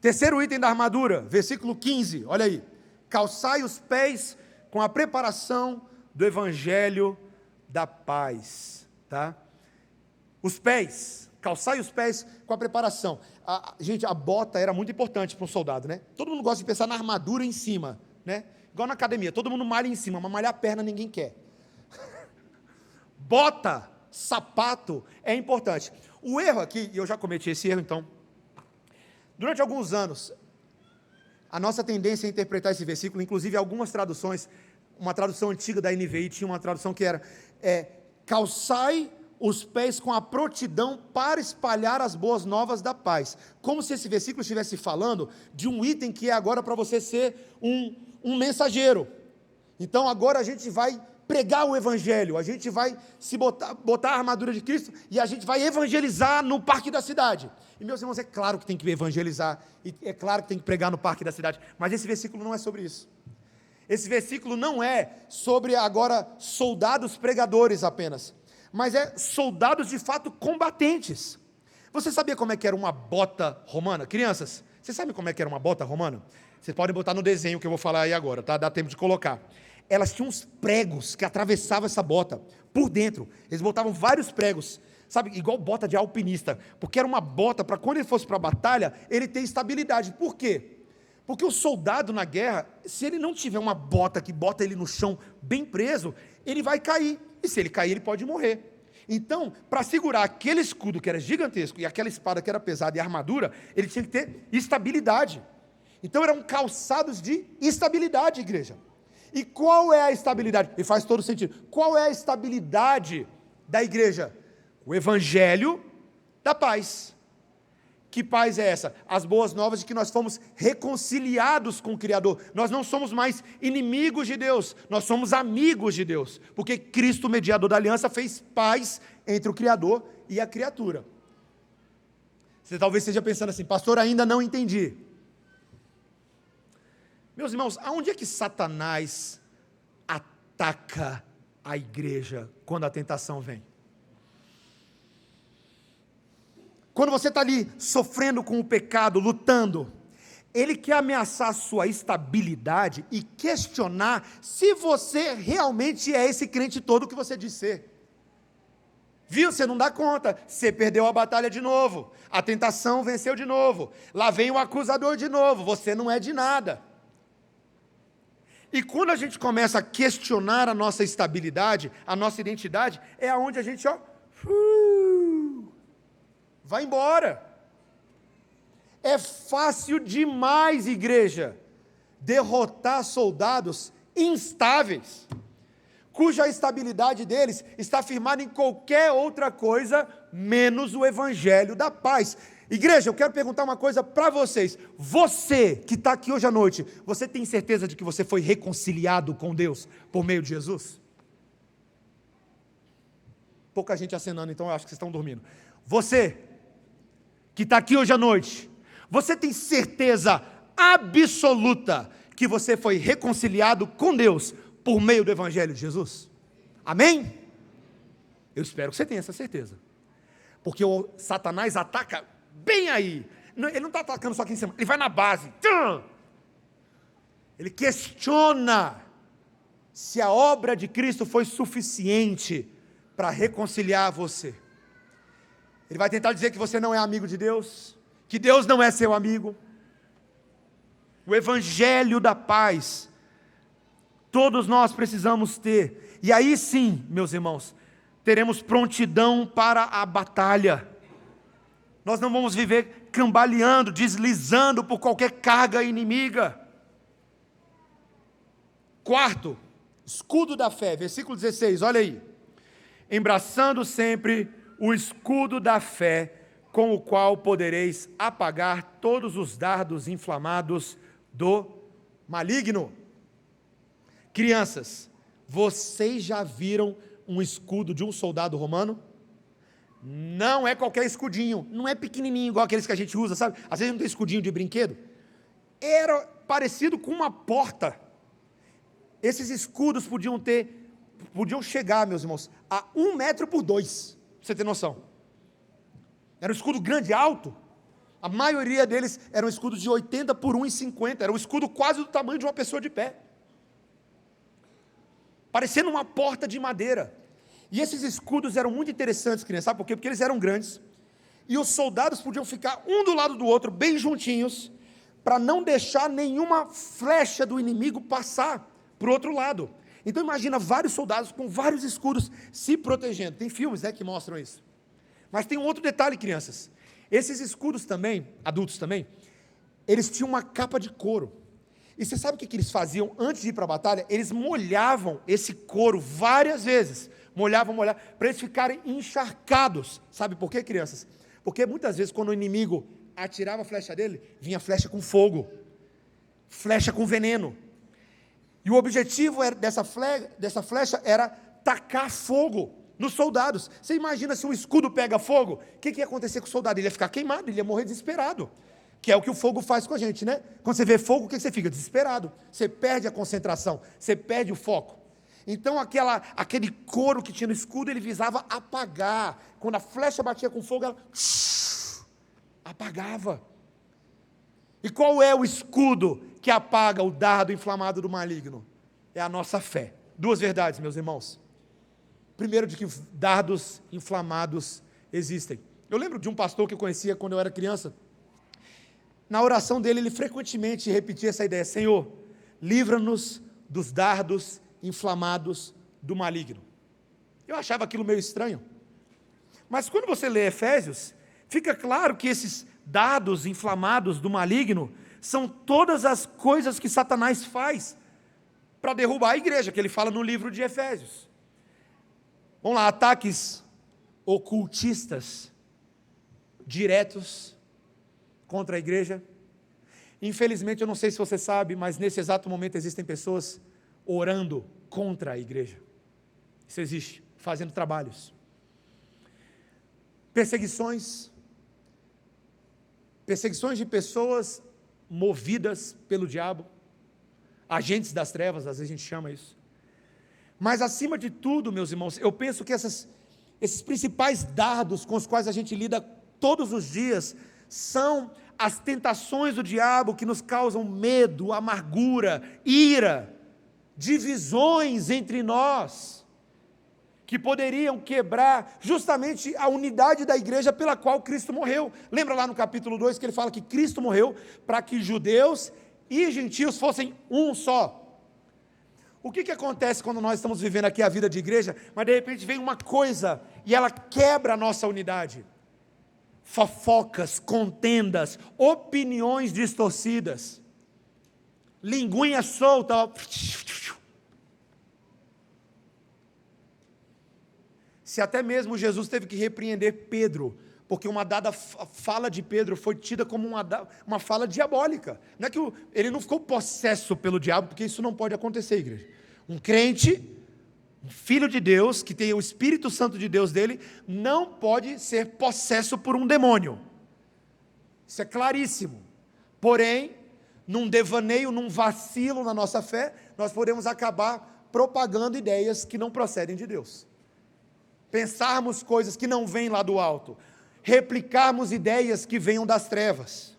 Terceiro item da armadura, versículo 15, olha aí. Calçai os pés com a preparação do evangelho da paz. Tá? Os pés, calçai os pés com a preparação. Gente, a bota era muito importante para um soldado, né? Todo mundo gosta de pensar na armadura em cima, né? Igual na academia, todo mundo malha em cima, mas malhar a perna ninguém quer. Bota, sapato é importante. O erro aqui, e eu já cometi esse erro então, durante alguns anos, a nossa tendência a interpretar esse versículo, inclusive algumas traduções, uma tradução antiga da NVI tinha uma tradução que era calçai os pés com a prontidão para espalhar as boas novas da paz. Como se esse versículo estivesse falando de um item que é agora para você ser um mensageiro. Então agora a gente vai pregar o evangelho, a gente vai se botar a armadura de Cristo e a gente vai evangelizar no parque da cidade. E meus irmãos, é claro que tem que evangelizar, e é claro que tem que pregar no parque da cidade, mas esse versículo não é sobre isso. Esse versículo não é sobre agora soldados pregadores apenas, mas é soldados de fato combatentes. Você sabia como é que era uma bota romana? Crianças, vocês sabem como é que era uma bota romana? Vocês podem botar no desenho que eu vou falar aí agora, tá? Dá tempo de colocar. Elas tinham uns pregos que atravessavam essa bota por dentro. Eles botavam vários pregos, sabe, igual bota de alpinista, porque era uma bota para quando ele fosse para a batalha, ele ter estabilidade. Por quê? Porque o soldado na guerra, se ele não tiver uma bota que bota ele no chão bem preso, ele vai cair. E se ele cair, ele pode morrer. Então, para segurar aquele escudo que era gigantesco e aquela espada que era pesada e a armadura, ele tinha que ter estabilidade. Então eram calçados de estabilidade, igreja. E qual é a estabilidade? E faz todo sentido. Qual é a estabilidade da igreja? O evangelho da paz. Que paz é essa? As boas novas de que nós fomos reconciliados com o Criador. Nós não somos mais inimigos de Deus, nós somos amigos de Deus. Porque Cristo, mediador da aliança, fez paz entre o Criador e a criatura. Você talvez esteja pensando assim, pastor, ainda não entendi. Meus irmãos, aonde é que Satanás ataca a igreja quando a tentação vem? Quando você está ali sofrendo com o pecado, lutando, ele quer ameaçar a sua estabilidade e questionar se você realmente é esse crente todo que você diz ser. Viu? Você não dá conta, você perdeu a batalha de novo, a tentação venceu de novo, lá vem o acusador de novo, você não é de nada. E quando a gente começa a questionar a nossa estabilidade, a nossa identidade, é aonde a gente, vai embora. É fácil demais, igreja, derrotar soldados instáveis, cuja estabilidade deles está firmada em qualquer outra coisa, menos o evangelho da paz. Igreja, eu quero perguntar uma coisa para vocês. Você que está aqui hoje à noite, você tem certeza de que você foi reconciliado com Deus por meio de Jesus? Pouca gente acenando, então eu acho que vocês estão dormindo. Você que está aqui hoje à noite, você tem certeza absoluta que você foi reconciliado com Deus por meio do Evangelho de Jesus? Amém? Eu espero que você tenha essa certeza. Porque o Satanás ataca bem aí. Ele não está atacando só aqui em cima, ele vai na base. Ele questiona se a obra de Cristo foi suficiente para reconciliar você. Ele vai tentar dizer que você não é amigo de Deus, que Deus não é seu amigo. O Evangelho da paz, todos nós precisamos ter. E aí sim, meus irmãos, teremos prontidão para a batalha. Nós não vamos viver cambaleando, deslizando por qualquer carga inimiga. Quarto, escudo da fé, versículo 16, olha aí. Embraçando sempre o escudo da fé, com o qual podereis apagar todos os dardos inflamados do maligno. Crianças, vocês já viram um escudo de um soldado romano? Não é qualquer escudinho, não é pequenininho igual aqueles que a gente usa, sabe? Às vezes não tem escudinho de brinquedo. Era parecido com uma porta. Esses escudos podiam chegar, meus irmãos, a 1 metro por 2, pra você ter noção. Era um escudo grande, alto. A maioria deles eram escudos de 80 por 1,50, era um escudo quase do tamanho de uma pessoa de pé. Parecendo uma porta de madeira. E esses escudos eram muito interessantes, crianças, sabe por quê? Porque eles eram grandes, e os soldados podiam ficar um do lado do outro, bem juntinhos, para não deixar nenhuma flecha do inimigo passar para o outro lado. Então imagina vários soldados com vários escudos se protegendo. Tem filmes, que mostram isso. Mas tem um outro detalhe, crianças. Esses escudos também, adultos também, eles tinham uma capa de couro. E você sabe o que eles faziam antes de ir para a batalha? Eles molhavam esse couro várias vezes. Molhavam, para eles ficarem encharcados. Sabe por quê, crianças? Porque muitas vezes quando o inimigo atirava a flecha dele, vinha flecha com fogo, flecha com veneno. E o objetivo dessa flecha era tacar fogo nos soldados. Você imagina se um escudo pega fogo, o que ia acontecer com o soldado? Ele ia ficar queimado, ele ia morrer desesperado. Que é o que o fogo faz com a gente, né? Quando você vê fogo, o que você fica? Desesperado. Você perde a concentração, você perde o foco. Então aquele couro que tinha no escudo, ele visava apagar. Quando a flecha batia com fogo, ela apagava. E qual é o escudo que apaga o dardo inflamado do maligno? É a nossa fé. Duas verdades, meus irmãos. Primeiro, de que dardos inflamados existem. Eu lembro de um pastor que eu conhecia quando eu era criança. Na oração dele, ele frequentemente repetia essa ideia: Senhor, livra-nos dos dardos inflamados do maligno. Eu achava aquilo meio estranho. Mas quando você lê Efésios, fica claro que esses dardos inflamados do maligno são todas as coisas que Satanás faz para derrubar a igreja, que ele fala no livro de Efésios. Vamos lá, ataques ocultistas diretos contra a igreja. Infelizmente, eu não sei se você sabe, mas nesse exato momento existem pessoas orando contra a igreja. Isso existe, fazendo trabalhos. Perseguições de pessoas movidas pelo diabo, agentes das trevas, às vezes a gente chama isso. Mas acima de tudo, meus irmãos, eu penso que esses principais dardos com os quais a gente lida todos os dias são as tentações do diabo que nos causam medo, amargura, ira, divisões entre nós, que poderiam quebrar justamente a unidade da igreja pela qual Cristo morreu. Lembra lá no capítulo 2 que ele fala que Cristo morreu para que judeus e gentios fossem um só. O que acontece quando nós estamos vivendo aqui a vida de igreja, mas de repente vem uma coisa e ela quebra a nossa unidade? Fofocas, contendas, opiniões distorcidas, linguinha solta, ó. Se até mesmo Jesus teve que repreender Pedro porque uma dada fala de Pedro foi tida como uma fala diabólica. Não é que ele não ficou possesso pelo diabo, porque isso não pode acontecer, igreja. Um crente, um filho de Deus, que tem o Espírito Santo de Deus dele, não pode ser possesso por um demônio. Isso é claríssimo. Porém, num devaneio, num vacilo na nossa fé, nós podemos acabar propagando ideias que não procedem de Deus. Pensarmos coisas que não vêm lá do alto. Replicarmos ideias que venham das trevas.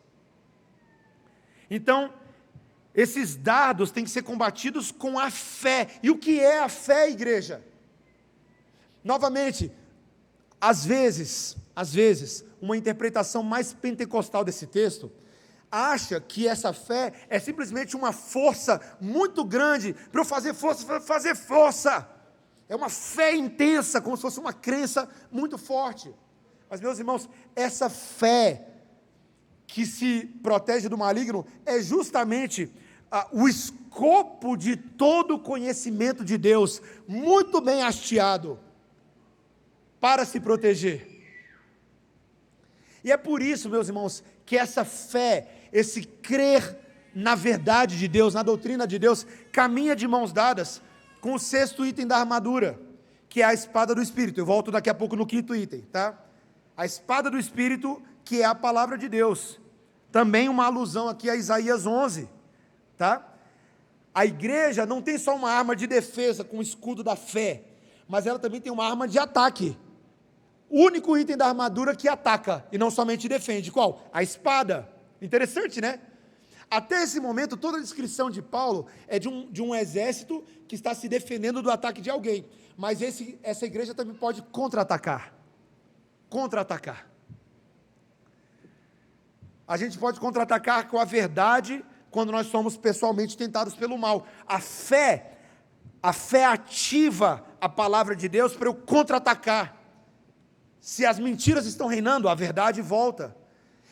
Então, esses dados têm que ser combatidos com a fé. E o que é a fé, igreja? Novamente, às vezes, uma interpretação mais pentecostal desse texto acha que essa fé é simplesmente uma força muito grande para eu fazer força. É uma fé intensa, como se fosse uma crença muito forte. Mas, meus irmãos, essa fé que se protege do maligno é justamente o escopo de todo o conhecimento de Deus, muito bem hasteado, para se proteger. E é por isso, meus irmãos, que essa fé, esse crer na verdade de Deus, na doutrina de Deus, caminha de mãos dadas com o 6º item da armadura, que é a espada do Espírito. Eu volto daqui a pouco no 5º item, tá? A espada do Espírito, que é a palavra de Deus. Também uma alusão aqui a Isaías 11, tá? A igreja não tem só uma arma de defesa com o escudo da fé, mas ela também tem uma arma de ataque. O único item da armadura que ataca e não somente defende. Qual? A espada. Interessante, né? Até esse momento, toda a descrição de Paulo é de um exército que está se defendendo do ataque de alguém. Mas essa igreja também pode contra-atacar. A gente pode contra-atacar com a verdade quando nós somos pessoalmente tentados pelo mal. A fé ativa a palavra de Deus para eu contra-atacar. Se as mentiras estão reinando, a verdade volta.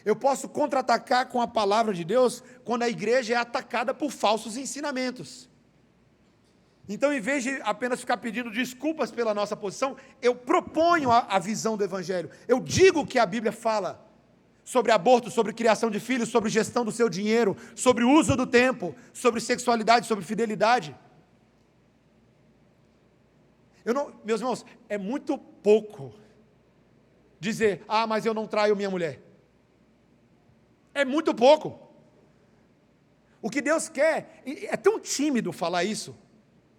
Eu posso contra-atacar com a palavra de Deus quando a igreja é atacada por falsos ensinamentos. Então, em vez de apenas ficar pedindo desculpas pela nossa posição, eu proponho a visão do Evangelho. Eu digo o que a Bíblia fala sobre aborto, sobre criação de filhos, sobre gestão do seu dinheiro, sobre o uso do tempo, sobre sexualidade, sobre fidelidade. Meus irmãos, é muito pouco dizer, mas eu não traio minha mulher. É muito pouco. O que Deus quer, é tão tímido falar isso,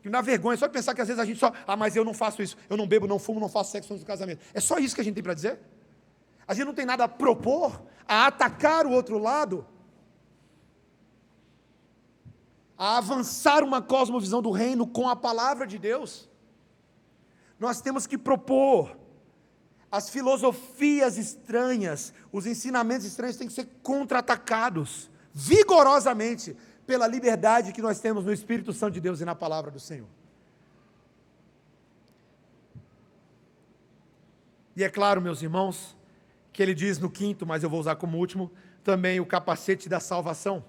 que não dá vergonha, só pensar que às vezes a gente mas eu não faço isso, eu não bebo, não fumo, não faço sexo antes do casamento. É só isso que a gente tem para dizer? A gente não tem nada a propor, a atacar o outro lado, a avançar uma cosmovisão do reino com a palavra de Deus. Nós temos que propor. As filosofias estranhas, os ensinamentos estranhos têm que ser contra-atacados, vigorosamente, pela liberdade que nós temos no Espírito Santo de Deus e na palavra do Senhor. E é claro, meus irmãos, que ele diz no 5º, mas eu vou usar como último, também o capacete da salvação.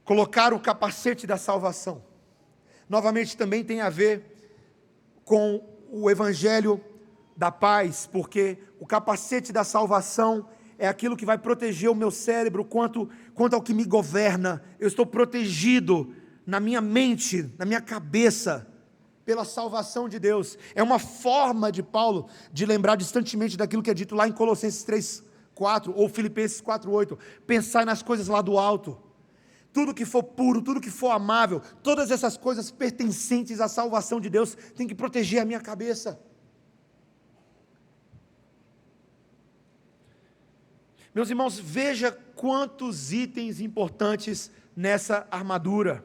Colocar o capacete da salvação. Novamente também tem a ver com o Evangelho da paz, porque o capacete da salvação é aquilo que vai proteger o meu cérebro quanto ao que me governa. Eu estou protegido na minha mente, na minha cabeça, pela salvação de Deus. É uma forma de Paulo de lembrar distantemente daquilo que é dito lá em Colossenses 3:4 ou Filipenses 4:8. Pensar nas coisas lá do alto. Tudo que for puro, tudo que for amável, todas essas coisas pertencentes à salvação de Deus tem que proteger a minha cabeça. Meus irmãos, veja quantos itens importantes nessa armadura.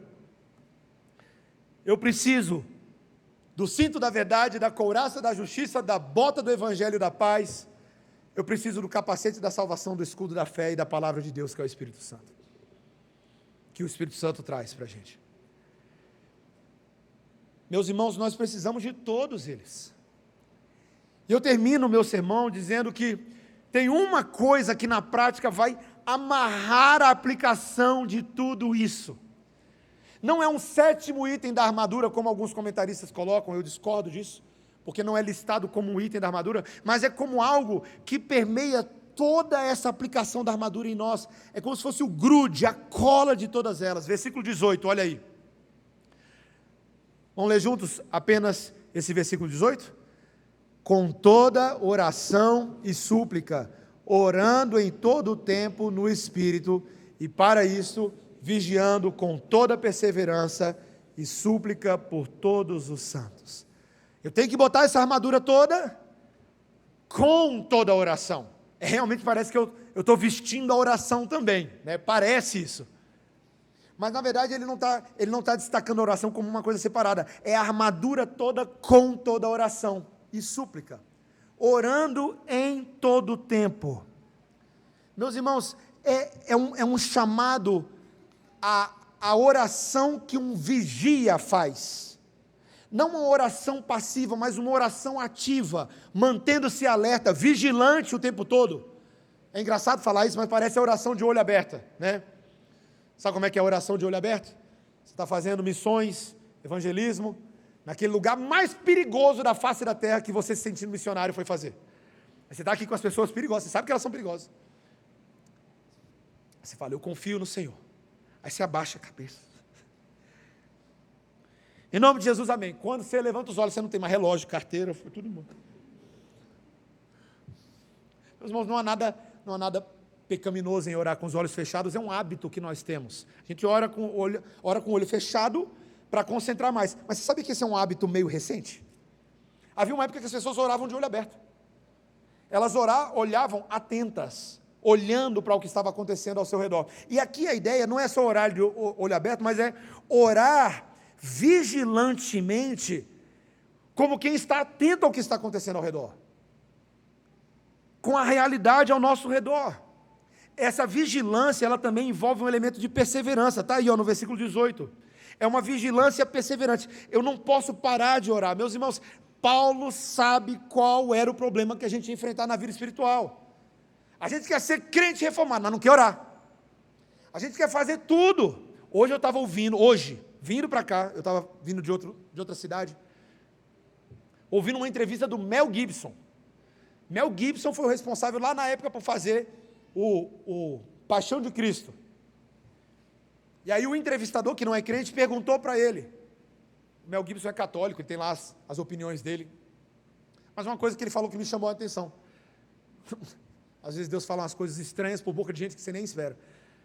Eu preciso do cinto da verdade, da couraça da justiça, da bota do evangelho da paz. Eu preciso do capacete da salvação, do escudo da fé e da palavra de Deus, que é o Espírito Santo. Que o Espírito Santo traz para a gente. Meus irmãos, nós precisamos de todos eles. E eu termino o meu sermão dizendo que tem uma coisa que na prática vai amarrar a aplicação de tudo isso. Não é um 7º item da armadura, como alguns comentaristas colocam, eu discordo disso, porque não é listado como um item da armadura, mas é como algo que permeia toda essa aplicação da armadura em nós. É como se fosse o grude, a cola de todas elas. Versículo 18, olha aí. Vamos ler juntos apenas esse versículo 18? Com toda oração e súplica, orando em todo o tempo no Espírito, e para isso, vigiando com toda perseverança e súplica por todos os santos. Eu tenho que botar essa armadura toda com toda a oração. Realmente parece que eu estou vestindo a oração também, né? Parece isso. Mas na verdade ele não tá destacando a oração como uma coisa separada. É a armadura toda com toda a oração e súplica. Orando em todo o tempo. Meus irmãos, é um chamado a oração que um vigia faz. Não uma oração passiva, mas uma oração ativa, mantendo-se alerta, vigilante o tempo todo. É engraçado falar isso, mas parece a oração de olho aberto, né? Sabe como é que é a oração de olho aberto? Você está fazendo missões, evangelismo, naquele lugar mais perigoso da face da terra que você se sentindo missionário foi fazer. Você está aqui com as pessoas perigosas, você sabe que elas são perigosas. Você fala, eu confio no Senhor. Aí você abaixa a cabeça. Em nome de Jesus, amém. Quando você levanta os olhos, você não tem mais relógio, carteira, foi tudo embora. Meus irmãos, não há nada pecaminoso em orar com os olhos fechados, é um hábito que nós temos. A gente ora com o olho fechado para concentrar mais. Mas você sabe que esse é um hábito meio recente? Havia uma época que as pessoas oravam de olho aberto. Elas olhavam atentas, olhando para o que estava acontecendo ao seu redor. E aqui a ideia não é só orar de olho aberto, mas é orar vigilantemente, como quem está atento ao que está acontecendo ao redor, com a realidade ao nosso redor. Essa vigilância, ela também envolve um elemento de perseverança, está aí no versículo 18, é uma vigilância perseverante. Eu não posso parar de orar. Meus irmãos, Paulo sabe qual era o problema que a gente ia enfrentar na vida espiritual. A gente quer ser crente reformado, mas não quer orar. A gente quer fazer tudo. Hoje eu estava vindo para cá, eu estava vindo de outra cidade, ouvindo uma entrevista do Mel Gibson. Mel Gibson foi o responsável lá na época por fazer o Paixão de Cristo. E aí o entrevistador, que não é crente, perguntou para ele. O Mel Gibson é católico, ele tem lá as opiniões dele. Mas uma coisa que ele falou que me chamou a atenção. Às vezes Deus fala umas coisas estranhas por boca de gente que você nem espera.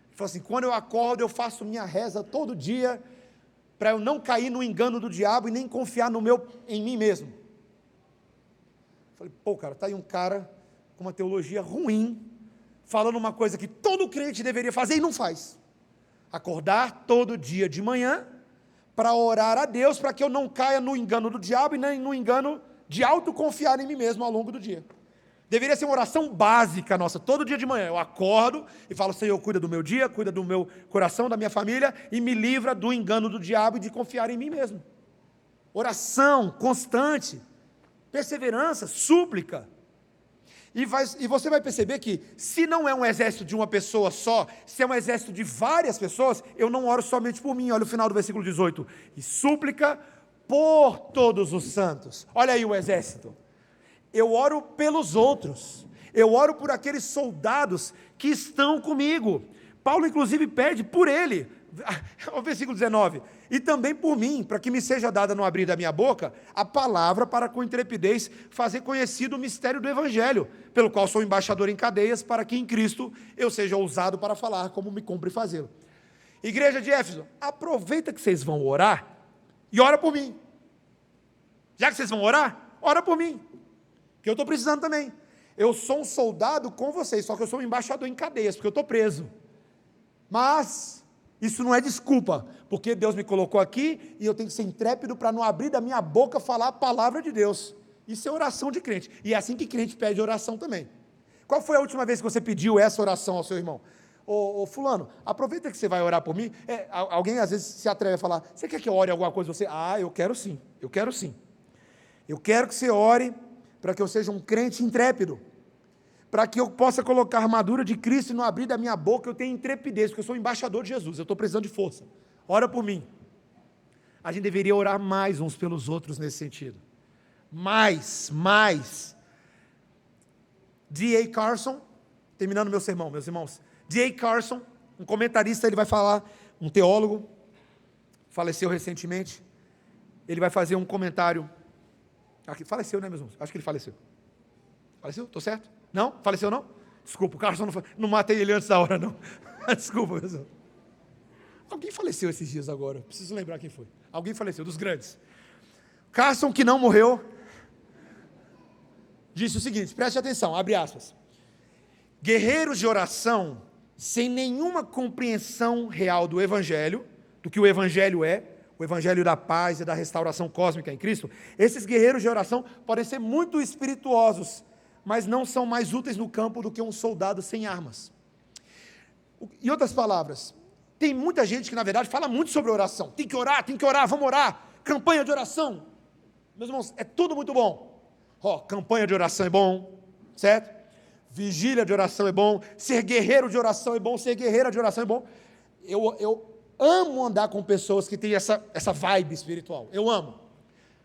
Ele falou assim, quando eu acordo, eu faço minha reza todo dia, para eu não cair no engano do diabo e nem confiar em mim mesmo. Falei, cara, está aí um cara com uma teologia ruim, falando uma coisa que todo crente deveria fazer e não faz. Acordar todo dia de manhã, para orar a Deus, para que eu não caia no engano do diabo e nem no engano de autoconfiar em mim mesmo ao longo do dia. Deveria ser uma oração básica nossa, todo dia de manhã. Eu acordo e falo, Senhor, cuida do meu dia, cuida do meu coração, da minha família, e me livra do engano do diabo e de confiar em mim mesmo. Oração constante, perseverança, súplica. E você vai perceber que, se não é um exército de uma pessoa só, se é um exército de várias pessoas, eu não oro somente por mim. Olha o final do versículo 18. E súplica por todos os santos. Olha aí o exército. Eu oro pelos outros, eu oro por aqueles soldados que estão comigo. Paulo inclusive pede por ele, o versículo 19, e também por mim, para que me seja dada no abrir da minha boca, a palavra para com intrepidez fazer conhecido o mistério do Evangelho, pelo qual sou embaixador em cadeias, para que em Cristo eu seja ousado para falar como me cumpre fazê-lo. Igreja de Éfeso, aproveita que vocês vão orar, e ora por mim. Já que vocês vão orar, ora por mim. Que eu estou precisando também. Eu sou um soldado com vocês, só que eu sou um embaixador em cadeias, porque eu estou preso. Mas isso não é desculpa, porque Deus me colocou aqui e eu tenho que ser intrépido para não abrir da minha boca falar a palavra de Deus. Isso é oração de crente. E é assim que crente pede oração também. Qual foi a última vez que você pediu essa oração ao seu irmão? Ô fulano, aproveita que você vai orar por mim. Alguém às vezes se atreve a falar, você quer que eu ore alguma coisa? Você, eu quero sim, eu quero sim. Eu quero que você ore para que eu seja um crente intrépido, para que eu possa colocar a armadura de Cristo e não abrir da minha boca eu tenho intrepidez, porque eu sou um embaixador de Jesus, eu estou precisando de força. Ora por mim. A gente deveria orar mais uns pelos outros nesse sentido. D.A. Carson, terminando meu sermão, meus irmãos, D.A. Carson, um comentarista, ele vai falar, um teólogo, faleceu recentemente, ele vai fazer um comentário, faleceu, né, meus irmãos? Acho que ele faleceu. Faleceu? Estou certo? Não? Faleceu não? Desculpa, o Carson não matei ele antes da hora, não. Desculpa, meus irmãos. Alguém faleceu esses dias agora, preciso lembrar quem foi. Alguém faleceu, dos grandes. Carson, que não morreu, disse o seguinte, preste atenção, abre aspas. Guerreiros de oração, sem nenhuma compreensão real do Evangelho, do que o Evangelho é, o Evangelho da paz e da restauração cósmica em Cristo, esses guerreiros de oração podem ser muito espirituosos, mas não são mais úteis no campo do que um soldado sem armas. Em outras palavras, tem muita gente que na verdade fala muito sobre oração, tem que orar, vamos orar, campanha de oração, meus irmãos, é tudo muito bom. Campanha de oração é bom, certo? Vigília de oração é bom, ser guerreiro de oração é bom, ser guerreira de oração é bom. Eu amo andar com pessoas que têm essa vibe espiritual, eu amo.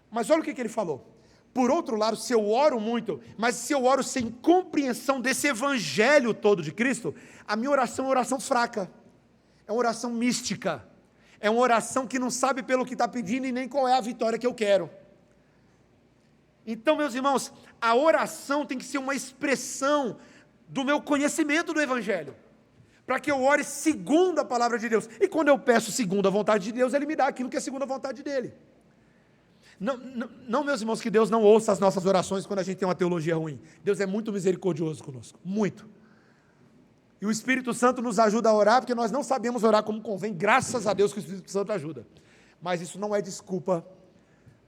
Mas olha o que ele falou. Por outro lado, se eu oro muito, mas se eu oro sem compreensão desse evangelho todo de Cristo, a minha oração é uma oração fraca, é uma oração mística, é uma oração que não sabe pelo que está pedindo e nem qual é a vitória que eu quero. Então, meus irmãos, a oração tem que ser uma expressão do meu conhecimento do Evangelho, para que eu ore segundo a palavra de Deus, e quando eu peço segundo a vontade de Deus, Ele me dá aquilo que é segundo a vontade dEle. Não, meus irmãos, que Deus não ouça as nossas orações quando a gente tem uma teologia ruim. Deus é muito misericordioso conosco, muito. E o Espírito Santo nos ajuda a orar, porque nós não sabemos orar como convém, graças a Deus que o Espírito Santo ajuda. Mas isso não é desculpa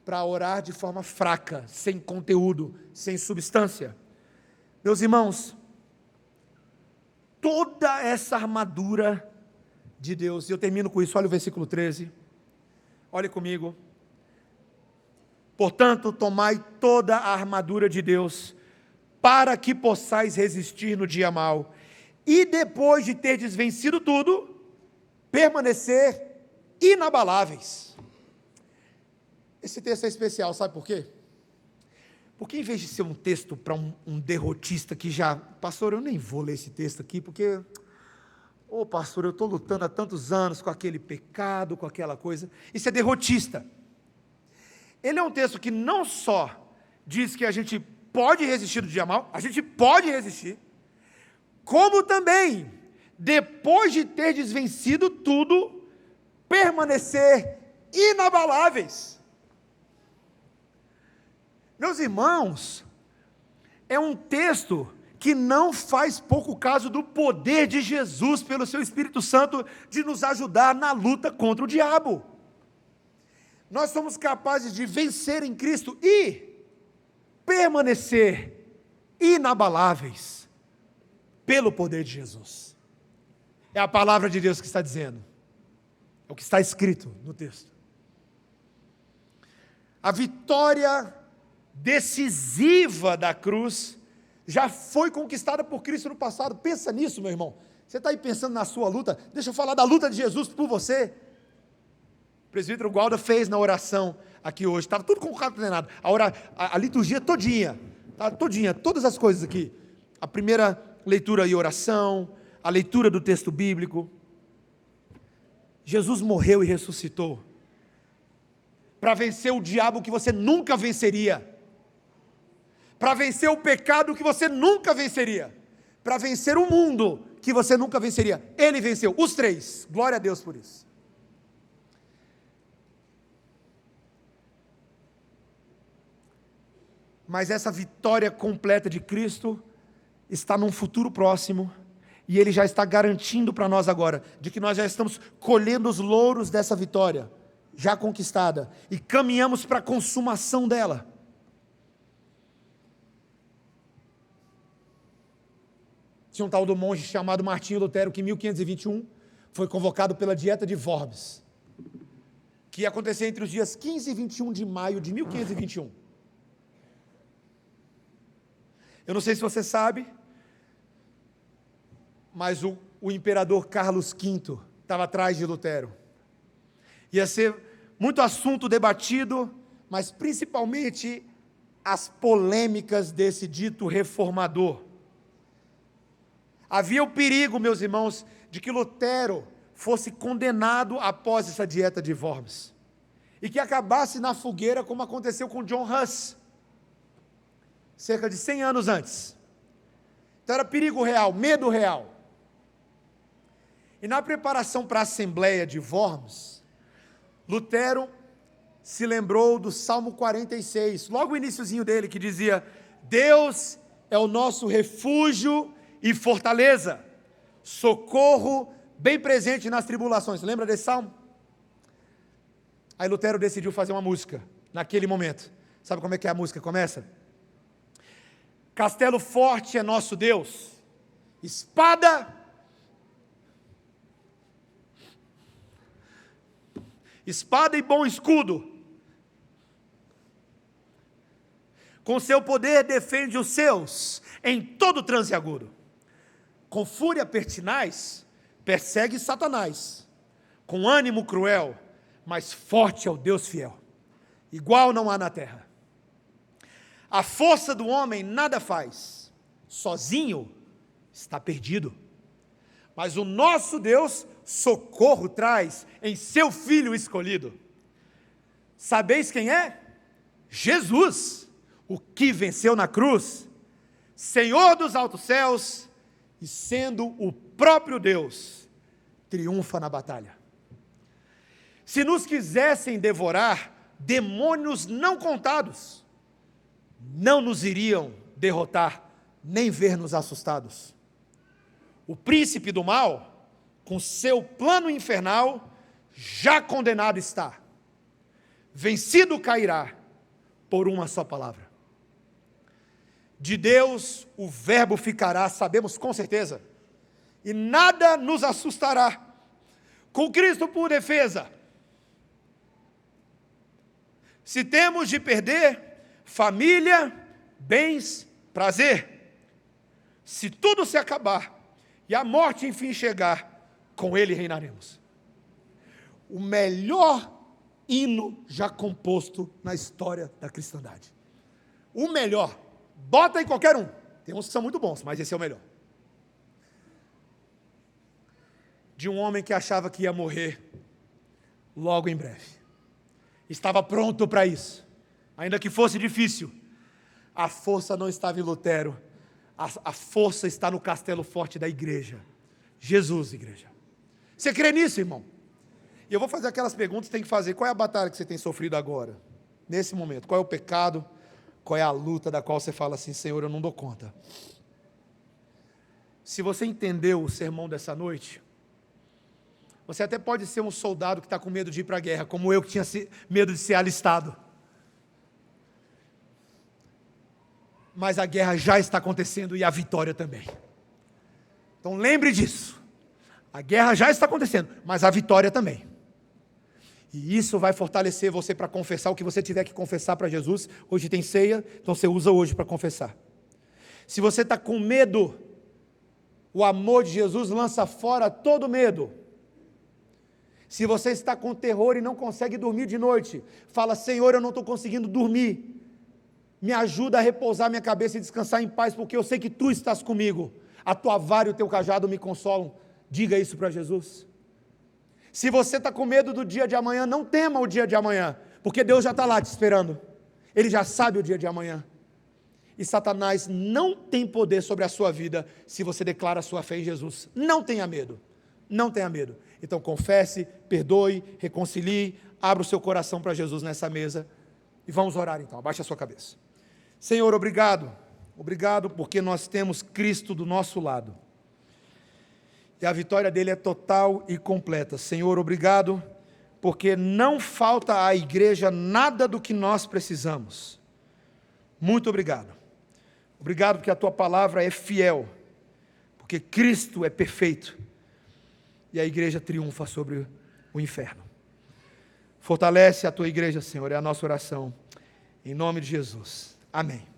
para orar de forma fraca, sem conteúdo, sem substância. Meus irmãos, toda essa armadura de Deus, e eu termino com isso, olha o versículo 13, olhe comigo. Portanto, tomai toda a armadura de Deus, para que possais resistir no dia mau, e depois de terdes vencido tudo, permanecer inabaláveis. Esse texto é especial, sabe por quê? Porque em vez de ser um texto para um derrotista que já, pastor, eu nem vou ler esse texto aqui, porque, pastor, eu estou lutando há tantos anos com aquele pecado, com aquela coisa, isso é derrotista. Ele é um texto que não só diz que a gente pode resistir do dia mau, a gente pode resistir, como também, depois de ter desvencido tudo, permanecer inabaláveis. Meus irmãos, é um texto que não faz pouco caso do poder de Jesus pelo seu Espírito Santo de nos ajudar na luta contra o diabo. Nós somos capazes de vencer em Cristo e permanecer inabaláveis pelo poder de Jesus. É a palavra de Deus que está dizendo, é o que está escrito no texto. A vitória decisiva da cruz já foi conquistada por Cristo no passado. Pensa nisso, meu irmão. Você está aí pensando na sua luta? Deixa eu falar da luta de Jesus por você. O presbítero Gualda fez na oração aqui hoje, estava tudo concatenado, a liturgia todinha, todas as coisas aqui, a primeira leitura e oração, a leitura do texto bíblico. Jesus morreu e ressuscitou, para vencer o diabo que você nunca venceria, para vencer o pecado que você nunca venceria, para vencer o mundo que você nunca venceria. Ele venceu, os três, glória a Deus por isso. Mas essa vitória completa de Cristo está num futuro próximo, e Ele já está garantindo para nós agora, de que nós já estamos colhendo os louros dessa vitória, já conquistada, e caminhamos para a consumação dela. Tinha um tal do monge chamado Martinho Lutero, que em 1521 foi convocado pela Dieta de Worms, que ia acontecer entre os dias 15 e 21 de maio de 1521. Eu não sei se você sabe, mas o imperador Carlos V estava atrás de Lutero. Ia ser muito assunto debatido, mas principalmente as polêmicas desse dito reformador. Havia o perigo, meus irmãos, de que Lutero fosse condenado após essa dieta de Worms, e que acabasse na fogueira, como aconteceu com John Huss, cerca de 100 anos antes. Então era perigo real, medo real. E na preparação para a Assembleia de Worms, Lutero se lembrou do Salmo 46, logo o iniciozinho dele, que dizia: Deus é o nosso refúgio e fortaleza, socorro bem presente nas tribulações. Lembra desse salmo? Aí Lutero decidiu fazer uma música, naquele momento. Sabe como é que a música começa? Castelo forte é nosso Deus, espada e bom escudo, com seu poder defende os seus em todo transe agudo. Com fúria pertinaz, persegue Satanás. Com ânimo cruel, mas forte é o Deus fiel. Igual não há na terra. A força do homem nada faz. Sozinho está perdido. Mas o nosso Deus socorro traz em seu Filho escolhido. Sabeis quem é? Jesus, o que venceu na cruz, Senhor dos altos céus, e sendo o próprio Deus, triunfa na batalha. Se nos quisessem devorar, demônios não contados, não nos iriam derrotar, nem ver-nos assustados. O príncipe do mal, com seu plano infernal, já condenado está. Vencido cairá por uma só palavra. De Deus o verbo ficará, sabemos com certeza, e nada nos assustará. Com Cristo por defesa. Se temos de perder família, bens, prazer, se tudo se acabar e a morte enfim chegar, com Ele reinaremos. O melhor hino já composto na história da cristandade. O melhor. Bota em qualquer um. Tem uns que são muito bons, mas esse é o melhor. De um homem que achava que ia morrer logo em breve. Estava pronto para isso. Ainda que fosse difícil. A força não estava em Lutero. A força está no castelo forte da igreja. Jesus, igreja. Você crê nisso, irmão? E eu vou fazer aquelas perguntas que tem que fazer. Qual é a batalha que você tem sofrido agora? Nesse momento. Qual é o pecado? Qual é a luta da qual você fala assim: Senhor, eu não dou conta? Se você entendeu o sermão dessa noite, você até pode ser um soldado que está com medo de ir para a guerra, como eu que tinha medo de ser alistado. Mas a guerra já está acontecendo e a vitória também. Então lembre disso. A guerra já está acontecendo, mas a vitória também. E isso vai fortalecer você para confessar o que você tiver que confessar para Jesus. Hoje tem ceia, então você usa hoje para confessar. Se você está com medo, o amor de Jesus lança fora todo medo. Se você está com terror e não consegue dormir de noite, fala: Senhor, eu não estou conseguindo dormir. Me ajuda a repousar minha cabeça e descansar em paz, porque eu sei que Tu estás comigo. A Tua vara e o Teu cajado me consolam. Diga isso para Jesus. Se você está com medo do dia de amanhã, não tema o dia de amanhã, porque Deus já está lá te esperando. Ele já sabe o dia de amanhã. E Satanás não tem poder sobre a sua vida se você declara a sua fé em Jesus. Não tenha medo. Não tenha medo. Então confesse, perdoe, reconcilie, abra o seu coração para Jesus nessa mesa. E vamos orar então. Abaixe a sua cabeça. Senhor, obrigado. Obrigado porque nós temos Cristo do nosso lado. E a vitória dele é total e completa. Senhor, obrigado, porque não falta à igreja nada do que nós precisamos. Muito obrigado. Obrigado porque a Tua palavra é fiel, porque Cristo é perfeito, e a igreja triunfa sobre o inferno. Fortalece a Tua igreja, Senhor, é a nossa oração, em nome de Jesus. Amém.